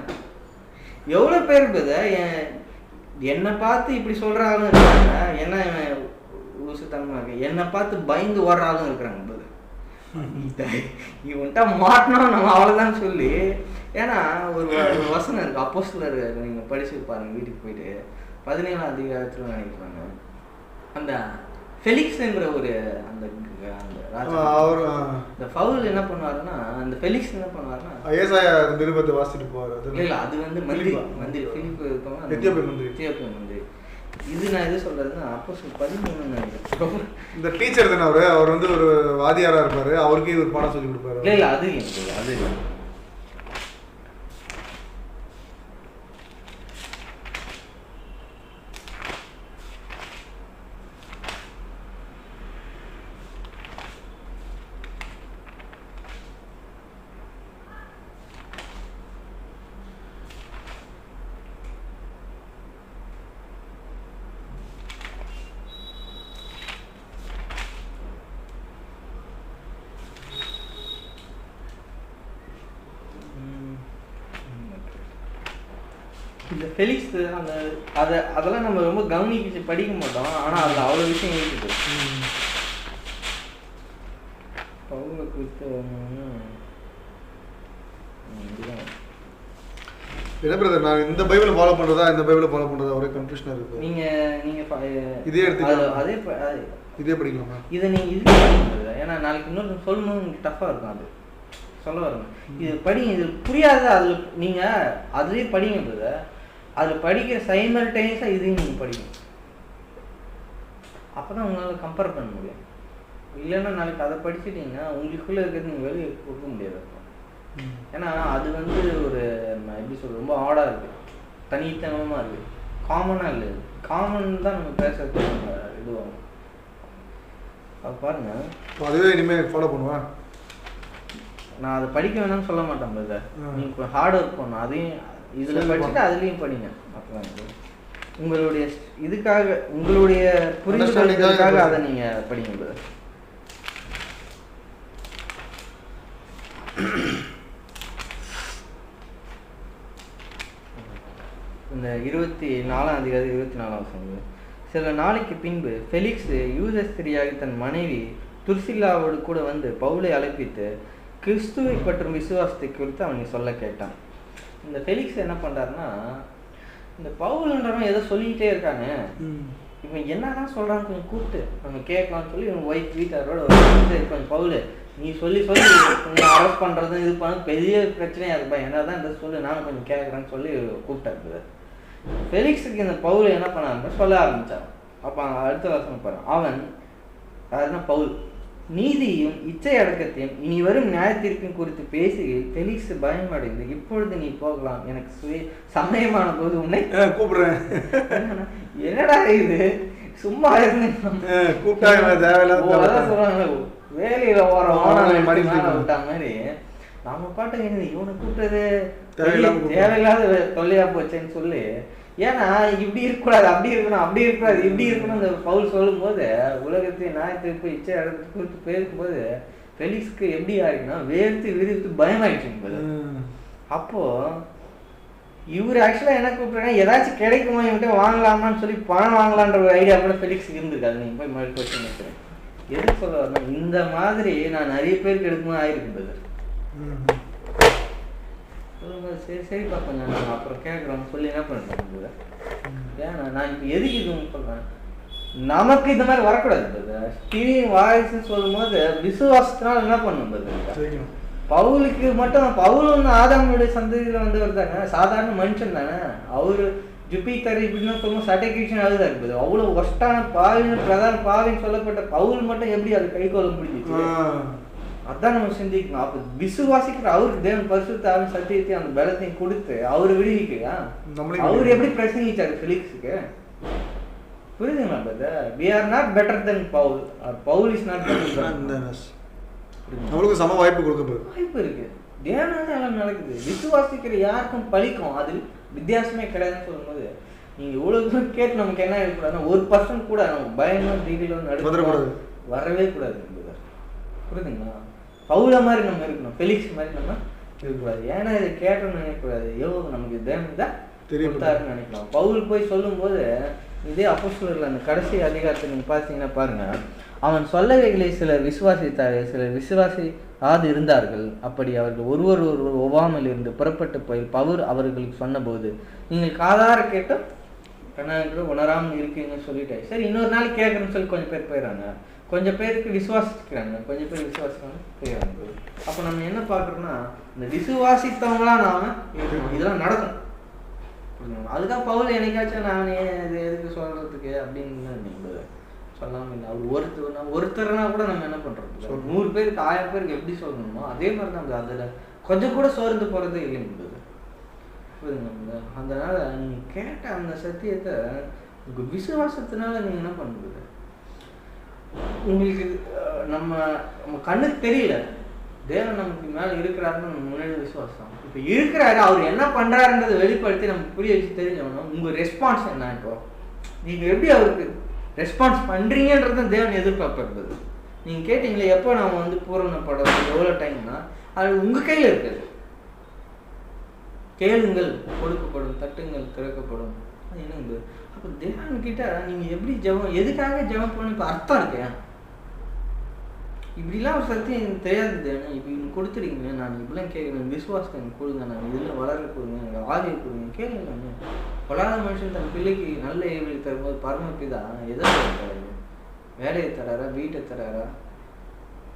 எவ்வளோ பேர் என்னை பார்த்து இப்படி சொல்கிற ஆளும் இருக்கிறாங்க, என்ன ஊசுத்தனமாக இருக்கு, என்னை பார்த்து பயந்து ஓடுற ஆளும் இருக்கிறாங்க. இவன்ட்டா மாட்டினோம் நம்ம அவ்வளோதான் சொல்லி. ஏன்னா ஒரு வசனம் இருக்குது, அப்போஸ்தலர் நீங்கள் படிச்சு பாருங்க வீட்டுக்கு போயிட்டு, 17ஆம் அதிகாரத்தில் நினைக்கிறாங்க. அந்த ஃபெலிக்ஸ் என்ற ஒரு அந்த இந்த பவுல் என்ன பண்ணுவாருன்னா, அந்த ஃபெலிக்ஸ் என்ன பண்ணுவாருன்னா ஏசாயா நிருபத்தை வாசிட்டு போவார். இல்லை, அது வந்து மந்திரி பிலிப்பு எத்தியோப்பிய மந்திரி. இது நான் எது சொல்றதுன்னா, அப்போஸ்தலர் 13 நினைக்கிறேன். இந்த டீச்சர் தானே அவர் வந்து ஒரு வாதியாரா இருப்பாரு, அவருக்கே ஒரு பாடம் சொல்லி கொடுப்பாரு. இல்லை அது எனக்கு அது இந்த ஃபெலிக்ஸ் அந்த அதெல்லாம் நம்ம ரொம்ப கவனிச்சு படிக்க மாட்டோம். ஆனால் அதில் அவ்வளோ விஷயம் இருக்குது. பவுலை குறித்து என்ன பிரதர், நான் இந்த பைபிளை ஃபாலோ பண்ணுறதா இந்த பைபிளை ஃபாலோ பண்ணுறதா ஒரே கன்ஃபியூஷனாக இருக்குது. நீங்கள் இதே எடுத்துக்கலாம், அதே இதே படிக்கலாமா? இதை நீங்கள் இது படிக்கிறது, ஏன்னா நாளைக்கு இன்னொரு சொல்லணும் டஃப்பாக இருக்கும். அது சொல்ல வரணும், இது படிங்க, இது புரியாது. அதில் நீங்கள் அதுலேயே படிங்கன்றத அதில் படிக்கிற சைமல்டேனியஸாக இதையும் நீங்கள் படிக்கணும். அப்போ தான் உங்களால் கம்பேர் பண்ண முடியும். இல்லைன்னா நாளைக்கு அதை படிச்சுட்டிங்கன்னா உங்களுக்குள்ளே இருக்கிறது நீங்கள் வெளியே கொடுக்க முடியாது. ஏன்னா அது வந்து ஒரு எப்படி சொல்கிறது, ரொம்ப ஆடாக இருக்குது, தனித்தனமாக இருக்குது, காமனாக இல்லை. காமன் தான் நம்ம பேசுறது இதுவாகும். அது பாருங்கள், அதுவே இனிமேல் ஃபாலோ பண்ணுவேன். நான் அதை படிக்க வேணாம்னு சொல்ல மாட்டேன் பிரதர். நீங்கள் ஹார்ட் ஒர்க் பண்ணணும், அதையும் இதில் படிச்சுட்டு அதுலேயும் படிங்க. அப்புறம் உங்களுடைய இதுக்காக, உங்களுடைய புரிதலுக்காக அதை நீங்கள் படிங்க பிரதர். இந்த 24ஆம் அதிகாரம் 24ஆம் வசனம். சில நாளைக்கு பின்பு ஃபெலிக்ஸ் யூத ஸ்திரியாக தன் மனைவி துர்சில்லாவோடு கூட வந்து பவுலை அழைப்பித்து கிறிஸ்துவை பற்றும் விசுவாசத்தை குறித்து அவனை சொல்ல கேட்டான். இந்த ஃபெலிக்ஸ் என்ன பண்ணுறாருன்னா, இந்த பவுல்ன்றவன் ஏதோ சொல்லிக்கிட்டே இருக்காங்க, இவன் என்னதான் சொல்கிறான்னு கொஞ்சம் கூப்பிட்டு நம்ம கேட்கலாம்னு சொல்லி இவன் ஒய்ஃப் வீட்டாரோட கொஞ்சம் பவுல் நீ சொல்லி கொஞ்சம் அரெஸ்ட் பண்ணுறதும் இது பண்ண பெரிய பிரச்சனையாக இருப்பா, என்ன தான் இந்த சொல்லு நான் கொஞ்சம் கேட்குறேன்னு சொல்லி கூப்பிட்டாரு. ஃபெலிக்ஸுக்கு இந்த பவுல் என்ன பண்ணாருன்னு சொல்ல ஆரம்பித்தான். அப்போ அடுத்த வருஷம் பாருங்க, அவன் அதாவது பவுல் நீதியும் இச்சை அடக்கத்தையும் இனி வரும் நியாயத்தீர்ப்பையும் குறித்து பேசுகையில் ஃபெலிக்ஸ் பயமடைந்து, இப்பொழுது நீ போகலாம், எனக்கு சமயமான போது உன்னை கூப்பிடுறேன். என்னடா இது சும்மா சொல்றாங்க, வேலையில விட்டா மாதிரி நம்ம பாட்டுக்கு இவனை கூப்பிட்டது தேவையில்லாத தொல்லையா போச்சேன்னு சொல்லி. ஏன்னா இப்படி இருக்கக்கூடாது, அப்படி இருக்கணும், அப்படி இருக்கக்கூடாது, இப்படி இருக்கணும் இந்த பவுல் சொல்லும் போது உலகத்தையும் நியாயத்திற்கு இச்சை இடத்துக்கு குறித்து பேசும்போது ஃபெலிக்ஸ்க்கு எப்படி ஆயிடுச்சுன்னா வேர்த்து விரித்து பயமாயிடுச்சு. அப்போ இவர் ஆக்சுவலாக என்ன கூப்பிட்றாங்க, ஏதாச்சும் கிடைக்குமா இவன்கிட்ட வாங்கலாமான்னு சொல்லி பணம் வாங்கலான்ற ஒரு ஐடியா கூட ஃபெலிக்ஸுக்கு இருந்திருக்காது. நீங்கள் போய் மறுபடியும் கொஸ்டின் நினைக்கிறேன் எதுக்கு சொல்ல வரணும், இந்த மாதிரி நான் நிறைய பேருக்கு எடுக்கும்போது ஆயிருக்கு பிரதர். சரி சரிப்பா கொஞ்சம் நான் அப்புறம் கேட்குறோம்னு சொல்லி என்ன பண்ணுறேன். ஏன்னா நான் இப்போ எதுக்கு இதுன்னு சொல்கிறேன், நமக்கு இந்த மாதிரி வரக்கூடாது பிரதர். ஸ்டீவிங் வாய்ஸ்ன்னு சொல்லும் போது விசுவாசத்தினால என்ன பண்ணும் பிரதர். பவுலுக்கு மட்டும், பவுல் ஒன்று ஆதாமுடைய சந்ததியில் வந்தவர் தானே, சாதாரண மனுஷன் தானே. அவரு ஜூபிட்டர் இப்படின்னு சொல்லும்போது சர்டிஃபிகேஷன் அதுதான் இருக்குது. அவ்வளோ ஒஸ்டான பாவின்னு பிரதான பாவின்னு சொல்லப்பட்ட பவுல் மட்டும் எப்படி அது கை கொள்ள முடிஞ்சிச்சு, அதான் நம்ம சிந்திக்கணும். அப்போ விசுவாசிக்கிற அவருக்கு தேவன் பரிசுத்த சத்தியத்தை அந்த பலத்தையும் கொடுத்து அவர் விடுவிக்கா, அவர் எப்படி பிரசங்கிச்சாரு ஃபெலிக்ஸுக்கு, புரியுதுங்களா brother? we are not better than Paul or Paul is not better than us. அவங்களுக்கு சம வாய்ப்பு கொடுக்கப்படுது. வாய்ப்பு இருக்குது. தேவனால எல்லாம் நடக்குது. விசுவாசிக்கிற யாருக்கும் பழிக்கும், அது வித்தியாசமே கிடையாதுன்னு சொல்லும்போது நீங்கள் இவ்வளோ தூரம் கேட்டு நமக்கு என்ன இருக்கக்கூடாதுன்னா 1% கூட நமக்கு பயமோ திகிலோ நடக்கூடாது, வரவே கூடாது. புரியுதுங்களா? பவுல மாதிரி நம்ம இருக்கணும், ஃபெலிக்ஸ் மாதிரி நம்ம இருக்கக்கூடாது. ஏன்னா இதை கேட்டோம்னு நினைக்கக்கூடாது, எவ்வளோ நமக்கு தேவன் தான் கொடுத்தாருன்னு நினைக்கலாம். பவுல் போய் சொல்லும்போது இதே அப்போஸ்தலர்கள் அந்த கடைசி அதிகாரத்தை நீங்கள் பார்த்தீங்கன்னா பாருங்கள், அவன் சொல்லவைகளை சிலர் விசுவாசித்தார்கள், சிலர் விசுவாசியாது இருந்தார்கள். அப்படி அவர்கள் ஒருவர் ஒவ்வாமல் இருந்து புறப்பட்டு போய் பவுல் அவர்களுக்கு சொன்னபோது, நீங்கள் காதார கேட்டோம் கண்ணாடி உணராமல் இருக்கீங்கன்னு சொல்லிட்டேன். சரி, இன்னொரு நாள் கேட்குறேன்னு சொல்லி கொஞ்சம் பேர் போயிடறாங்க, கொஞ்சம் பேருக்கு விசுவாசிக்கிறாங்க, கொஞ்சம் பேர் விசுவாசிக்காம போயிடறாங்க. அப்போ நம்ம என்ன பார்க்குறோம்னா, இந்த விசுவாசித்தவங்களாம் நாம இதெல்லாம் நடக்கும். அதுதான் பவுல் என்னைக்காச்சும் நானே இது எதுக்கு சொல்கிறதுக்கு அப்படின்னு நீங்கள் சொல்லாமல் இல்லை. அவர் ஒருத்தர்னா கூட நம்ம என்ன பண்ணுறோம், 100 பேருக்கு 1000 பேருக்கு எப்படி சொல்லணுமோ அதே மாதிரி நம்ம அதில் கொஞ்சம் கூட சோர்ந்து போகிறதே இல்லைங்கிறது. புரியுதுங்க? அதனால் நீங்கள் கேட்ட அந்த சத்தியத்தை உங்கள் விசுவாசத்தினால நீங்கள் என்ன பண்ணுறது, உங்களுக்கு நம்ம கண்ணுக்கு தெரியல, தேவன் நமக்கு மேலே இருக்கிறாருன்னு நம்ம முன்னாடி விசுவாசம். இப்போ இருக்கிறாரு, அவர் என்ன பண்ணுறாருன்றதை வெளிப்படுத்தி நமக்கு புரிய வச்சு தெரிஞ்சவனும் உங்கள் ரெஸ்பான்ஸ் என்ன, இப்போ நீங்கள் எப்படி அவருக்கு ரெஸ்பான்ஸ் பண்ணுறீங்கன்றது தேவன் எதிர்பார்ப்பது. நீங்கள் கேட்டிங்களே எப்போ நாம் பூரணப்படும் எவ்வளோ டைம்னா, அது உங்கள் கையில் இருக்குது. கேளுங்கள் கொடுக்கப்படும், தட்டுங்கள் திறக்கப்படும். அது என்னங்க? அப்போ தேவன்கிட்ட நீங்கள் எப்படி ஜெபம், எதுக்காக ஜெபம் பண்ண இப்போ அர்த்தம் இருக்கேன். இப்படிலாம் ஒரு சத்தியம் எனக்கு தெரியாது தேவன், இப்போ இன்னும் கொடுத்துருக்கீங்க, நான் இப்படிலாம் கேட்குறேன், விசுவாசத்தை எனக்கு கொடுங்க, நான் இதில் வளர கொடுங்க, எனக்கு ஆதியை கொடுங்க, கேளுங்க. நான் பொல்லாத மனுஷன் தன் பிள்ளைக்கு நல்ல ஏவலை தரும்போது பரமபிதா எதை தராரு? வேலையை தராரா, வீட்டை தராரா,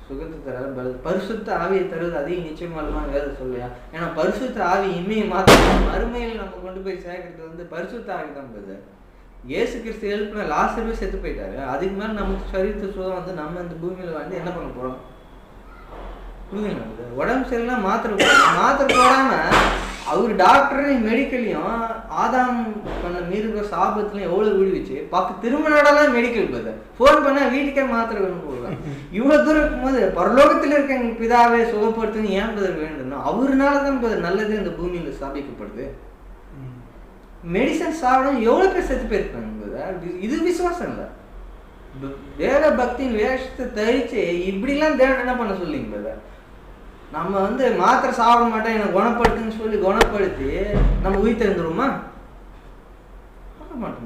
சுகத்தை தராரா, பரிசுத்த ஆவியை தருவது அதையும் நிச்சயமாலுமா வேற சொல்லையா? ஏன்னா பரிசுத்த ஆவி இம்மையை மாற்ற மறுமையில் நம்ம கொண்டு போய் சேர்க்கறது பரிசுத்த ஆவி தான் போகுது. இயேசு கிறிஸ்து எழுப்பின லாசருவே செத்து போயிட்டாரு. அதுக்கு மேலே நமக்கு சரீரத்து சுகம் நம்ம இந்த பூமியில் என்ன பண்ண போகிறோம்? புரியுதுங்களா? உடம்பு சரியில்லாம் மாத்திரை போடாமல் அவர் டாக்டரையும் மெடிக்கலையும் ஆதாம் பண்ண மீறுகிற சாபத்துலையும் எவ்வளோ விடுவிச்சு பார்க்க திருமணம் மெடிக்கல் போகுது. ஃபோன் பண்ணால் வீட்டுக்கே மாத்திரை வேணும் போடுறாங்க. இவ்வளோ தூரம் இருக்கும்போது பரலோகத்தில் இருக்க எங்கள் பிதாவே சுகப்படுத்துன்னு ஏன் பதில் வேண்டும்னா அவருனால தான் நல்லது இந்த பூமியில் ஸ்தாபிக்கப்படுது. மெடிசன் சாப்பிடும் எவ்வளோ பேர் செத்து போயிருக்காங்க. இது விசுவாசம் இல்லை, வேத பக்தியின் வேஷத்தை தரிச்சு இப்படிலாம் தேவன் என்ன பண்ண சொல்லிங்க. நம்ம மாத்திரை சாப்பிட மாட்டோம் எனக்கு குணப்படுத்துன்னு சொல்லி குணப்படுத்தி நம்ம உயிர் தெரிந்துருமா? பண்ண மாட்டோம்.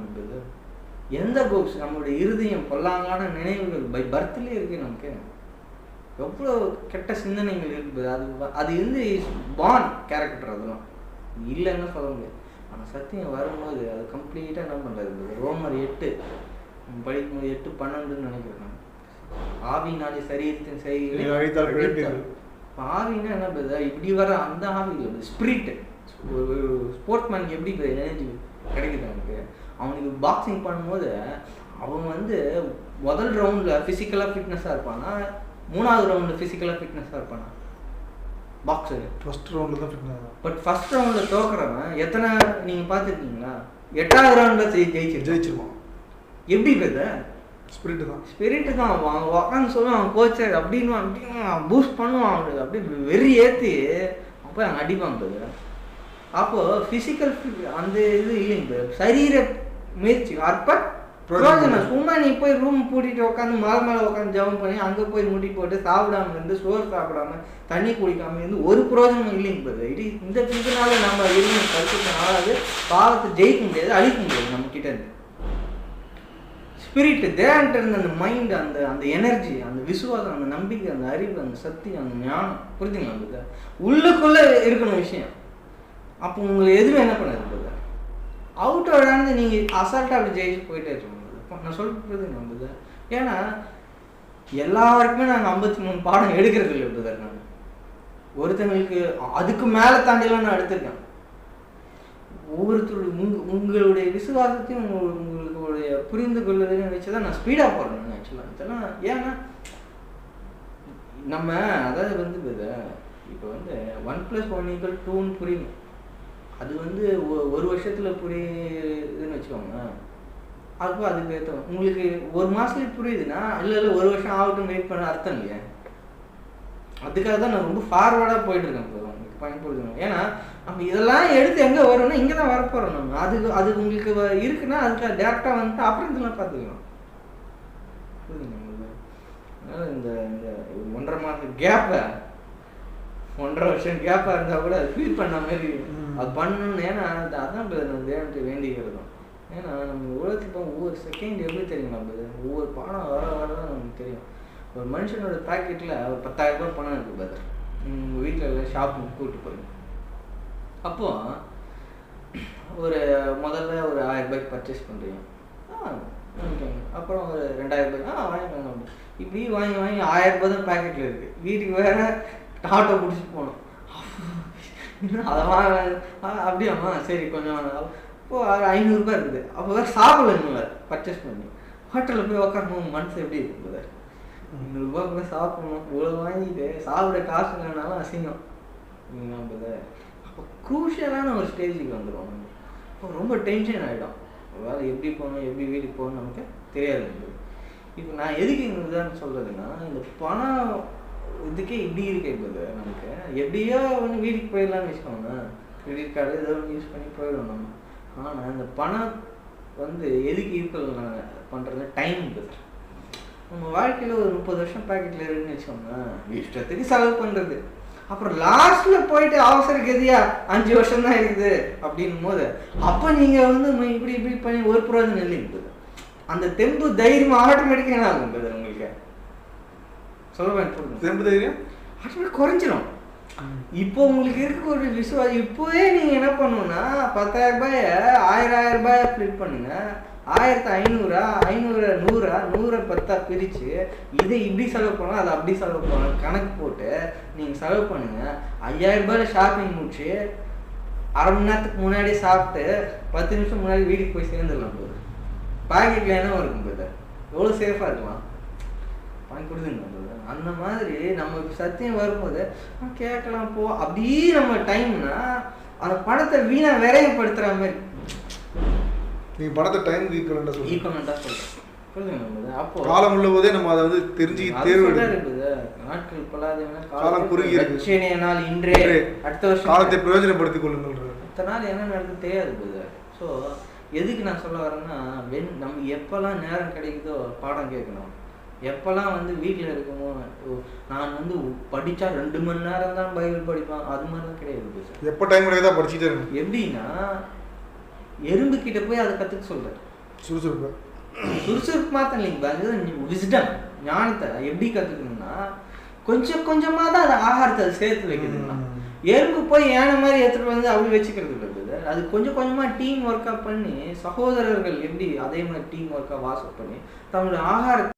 எந்த புக்ஸ் நம்மளுடைய இருதயம் பொல்லாங்கான நினைவுகள் பை பர்த்லேயே இருக்கு. நமக்கு எவ்வளோ கெட்ட சிந்தனைகள் இருக்குது. அது பான் கேரக்டர், அதெல்லாம் இல்லைன்னு சொல்ல முடியாது. ஆனால் சத்தியம் வரும்போது அது கம்ப்ளீட்டாக என்ன பண்ணுறது. ரோமர் 8 படிக்கும்போது 8:12 நினைக்கிறேன். ஆவினாலே சரீரத்தின் செய்தி. ஆவின்னா என்ன பண்ணுது, இப்படி வர அந்த ஆவி இல்லை, ஸ்பிரிட். ஒரு ஸ்போர்ட்ஸ்மேனுக்கு எப்படி எனர்ஜி கிடைக்குது அவனுக்கு. அவனுக்கு பாக்ஸிங் பண்ணும்போது அவன் முதல் ரவுண்டில் ஃபிசிக்கலாக ஃபிட்னஸாக இருப்பானா, 3வது ரவுண்டில் ஃபிசிக்கலாக ஃபிட்னஸாக இருப்பானா? பாக்ஸரு ஃபர்ஸ்ட் ரவுண்டில் தான் ஃபிட்னஸ். பட் ஃபர்ஸ்ட் ரவுண்டில் தோக்குறவன் எத்தனை நீங்கள் பார்த்துருக்கீங்களா? 8வது ரவுண்டில் ஜெயிச்சிருவான். எப்படி இருக்குது? ஸ்பிரிட்டு தான். அவன் உக்காந்து சொல்லுவான், அவன் கோச்சர் அப்படின்னு பூஸ்ட் பண்ணுவான், அவனுக்கு அப்படியே வெறி ஏற்றி அப்போ அங்கே அடிப்பாங்க. அப்போது ஃபிசிக்கல் அந்த இது இல்லைங்க, சரீர முயற்சி அற்ப பிரயோஜனம். சும்மா நீ போய் ரூம் பூட்டிட்டு உட்காந்து மேலே உட்காந்து ஜபம் பண்ணி அங்கே போய் முடி போட்டு சாப்பிடாம இருந்து சோறு சாப்பிடாம தண்ணி குடிக்காம இருந்து ஒரு பிரயோஜனம் இல்லைங்க. இது இந்த இதுனால நம்ம இருந்து கருத்துனால பாவத்தை ஜெயிக்க முடியாது, அழிக்க முடியாது நம்ம கிட்ட இருந்து. ஸ்பிரிட் தேவன்கிட்ட இருந்த அந்த மைண்ட், அந்த எனர்ஜி, அந்த விசுவாசம், அந்த நம்பிக்கை, அந்த அறிவு, அந்த சக்தி, அந்த ஞானம், புரிஞ்சுங்களா? அந்த உள்ளுக்குள்ளே இருக்கணும் விஷயம். அப்போ உங்களுக்கு எதுவும் என்ன பண்ணுறது, அவுட்டோடாந்து நீங்கள் அசால்ட்டாக அப்படி ஜெயிச்சு போயிட்டே இருக்கணும். நான் சொல்கிறது நம்புது. ஏன்னா எல்லாருக்குமே நாங்கள் 53 பாடம் எடுக்கிறது இல்லை. இப்படி நான் ஒருத்தங்களுக்கு அதுக்கு மேலே தாண்டிலாம் நான் எடுத்திருக்கேன். ஒவ்வொருத்தருடைய உங்களுடைய விசுவாசத்தையும் உங்களுடைய புரிந்து கொள்வதையும் வச்சு தான் நான் ஸ்பீடாக போடுறேன். ஆக்சுவலாக இதெல்லாம் ஏன்னா நம்ம அதாவது இப்போ 1+1 = 2 புரியும். அது ஒரு வருஷத்தில் புரியுதுன்னு வச்சுக்கோங்க. அப்போ அதுக்கு ஏற்ற உங்களுக்கு ஒரு மாதத்துக்கு புரியுதுன்னா இல்லை ஒரு வருஷம் ஆகட்டும் வெயிட் பண்ண அர்த்தம் இல்லையா? அதுக்காக தான் நான் ரொம்ப ஃபார்வர்டாக போயிட்டுருக்கேன் இப்போ உங்களுக்கு பயன்படுத்தணும். ஏன்னா நம்ம இதெல்லாம் எடுத்து எங்கே வரோம்னா இங்கே தான் வரப்போகிறோம். நம்ம அது உங்களுக்கு இருக்குன்னா அதுக்கு டேரெக்டாக வந்துட்டு அப்புறம் இதெல்லாம் பார்த்துக்கலாம். புரியுதுங்க உங்களுக்கு? அதனால் இந்த 1.5 மாதம் கேப்பை 1.5 வருஷம் கேப்பாக இருந்தால் கூட அது ஃபீல் பண்ண மாதிரி அது பண்ணணும்னு. ஏன்னா அதான் நம்ம தேவன்ட்டு வேண்டிக்கிறதும். ஏன்னா நம்ம உலகத்துக்கு ஒவ்வொரு செகண்ட் எப்படி தெரியும், நம்ம ஒவ்வொரு பணம் வர வரதான் நமக்கு தெரியும். ஒரு மனுஷனோட பேக்கெட்டில் ஒரு 10,000 ரூபாய் பணம் இருக்குது பதர். உங்கள் வீட்டில் எல்லாம் ஷாப்புக்கு கூப்பிட்டு போய் அப்போது ஒரு முதல்ல ஒரு 1000 ரூபாய்க்கு பர்ச்சேஸ் பண்ணுறீங்க. வாங்கிக்கோங்க. அப்புறம் ஒரு 2000 ரூபாய் வாங்கிக்கோங்க. இப்படி வாங்கி 1000 ரூபாய் தான் பேக்கெட்டில் இருக்குது. வீட்டுக்கு வேறு ஆட்டோ பிடிச்சிட்டு போகணும். அதை வாங்க அப்படியாம்மா சரி கொஞ்சம் இப்போது 500 ரூபாய் இருக்குது. அப்போ வேறு சாப்பிடல பர்ச்சேஸ் பண்ணி ஹோட்டலில் போய் உட்காரணும். மனசு எப்படி இருக்குது? 500 ரூபாய் போய் சாப்பிடணும். இவ்வளோ வாங்கிட்டு சாப்பிட காசு இல்லைனாலும் அசிங்கம். அப்போ குரூஷியலான ஒரு ஸ்டேஜுக்கு வந்துடும். இப்போ ரொம்ப டென்ஷன் ஆகிடும். வேறு எப்படி போகணும் எப்படி வீட்டுக்கு போகணும் நமக்கு தெரியாது. இப்போ நான் எதுக்கு இந்த உதாரணம் சொல்கிறதுன்னா, இந்த பணம் இதுக்கே இப்படி இருக்குது நமக்கு. எப்படியோ ஒன்று வீட்டுக்கு போயிடலான்னு வச்சுக்கோங்க. கிரெடிட் கார்டு ஏதோ ஒன்று யூஸ் பண்ணி போயிடும் நம்ம. ஆனால் இந்த பணம் எதுக்கு ஈக்குவல் நாங்கள் பண்ணுறது டைம் இருக்குது. நம்ம வாழ்க்கையில் ஒரு 30 வருஷம் பேக்கெட்டில் இருக்குன்னு வச்சோங்க, இஷ்டத்துக்கு செலவு பண்ணுறது. அப்புறம் லாஸ்ட்டில் போயிட்டு அவசர கதியா 5 வருஷம் தான் இருக்குது அப்படின்னும் போது அப்போ நீங்கள் இப்படி பண்ணி ஒரு பிரயோஜனம் இல்லைங்க. அந்த தெம்பு தைரியம் ஆட்டோமேட்டிக்காக என்ன ஆகும் உங்களுக்கு? சொல்ல தெம்பு தைரியம் ஆட்டோமேட்டிக் குறைஞ்சிடும். இப்போ உங்களுக்கு இருக்க ஒரு விசுவாசம். இப்போவே நீங்கள் என்ன பண்ணணும்னா 10,000 ரூபாயை 1000 ரூபாயை ஸ்ப்ளிட் பண்ணுங்க. 1500 500 100 100 10 பிரித்து இதை இப்படி செலவு பண்ணலாம் அதை அப்படி செலவு பண்ணலாம் கணக்கு போட்டு நீங்கள் செலவு பண்ணுங்கள். 5000 ரூபாயில் ஷாப்பிங் முடிச்சு 1/2 மணி நேரத்துக்கு முன்னாடியே சாப்பிட்டு 10 நிமிஷம் முன்னாடி வீட்டுக்கு போய் சேர்ந்துடலாம். போது பாக்கெட்டில் என்ன இருக்கும் போது எவ்வளோ சேஃபாக இருக்கலாம் வாங்கி கொடுத்துங்க. அந்த மாதிரி நம்ம சத்தியம் வரும்போது கேட்கலாம் போ அப்படி நம்ம டைம்னா அந்த பணத்தை வீணாக விரைவுபடுத்துகிற மாதிரி நீங்கள் பணத்தை டைம் ஈக்குவலண்டாக சொல்கிறேன். புரியுதுங்க? அப்போ காலம் உள்ள போதே நம்ம அதை தெரிஞ்சு தேர்வு இருக்குது. நாட்கள் பல்லாதவங்க காலம் குறுகி இருக்கு. நாள் இன்றே அடுத்த வருஷம் காலத்தை பிரயோஜனப்படுத்திக் கொள்ளுங்கள். அடுத்த நாள் என்ன நடக்குது தெரியாது போது. ஸோ எதுக்கு நான் சொல்ல வரேன்னா, நம்ம எப்போல்லாம் நேரம் கிடைக்குதோ பாடம் கேட்கணும். எப்போல்லாம் வீட்டில் இருக்குமோ நான் படித்தா 2 மணி நேரம் தான் பைபிள் படிப்பேன் அது மாதிரிலாம் கிடையாது சார். எப்போ டைம் கிடையாதா படிச்சுட்டே இருக்கும். எப்படின்னா எறும்பு கிட்ட போய் அதை கற்றுக்க சொல்கிறேன். சுறுசுறுப்பு மாத்திரம் இல்லைங்க, விஸ்டம் ஞானத்தை எப்படி கற்றுக்கணும்னா கொஞ்சம் கொஞ்சமாக தான் அதை ஆகாரத்தை அதை சேர்த்து வைக்கிறதுனா. எறும்பு போய் ஏன மாதிரி எடுத்துகிட்டு அப்படி வச்சுக்கிறது இருக்குது. அது கொஞ்சம் கொஞ்சமாக டீம் ஒர்க்காக பண்ணி சகோதரர்கள் எப்படி அதே மாதிரி டீம் ஒர்க்காக வாட்ஸ்அப் பண்ணி தங்களுடைய ஆகாரத்தை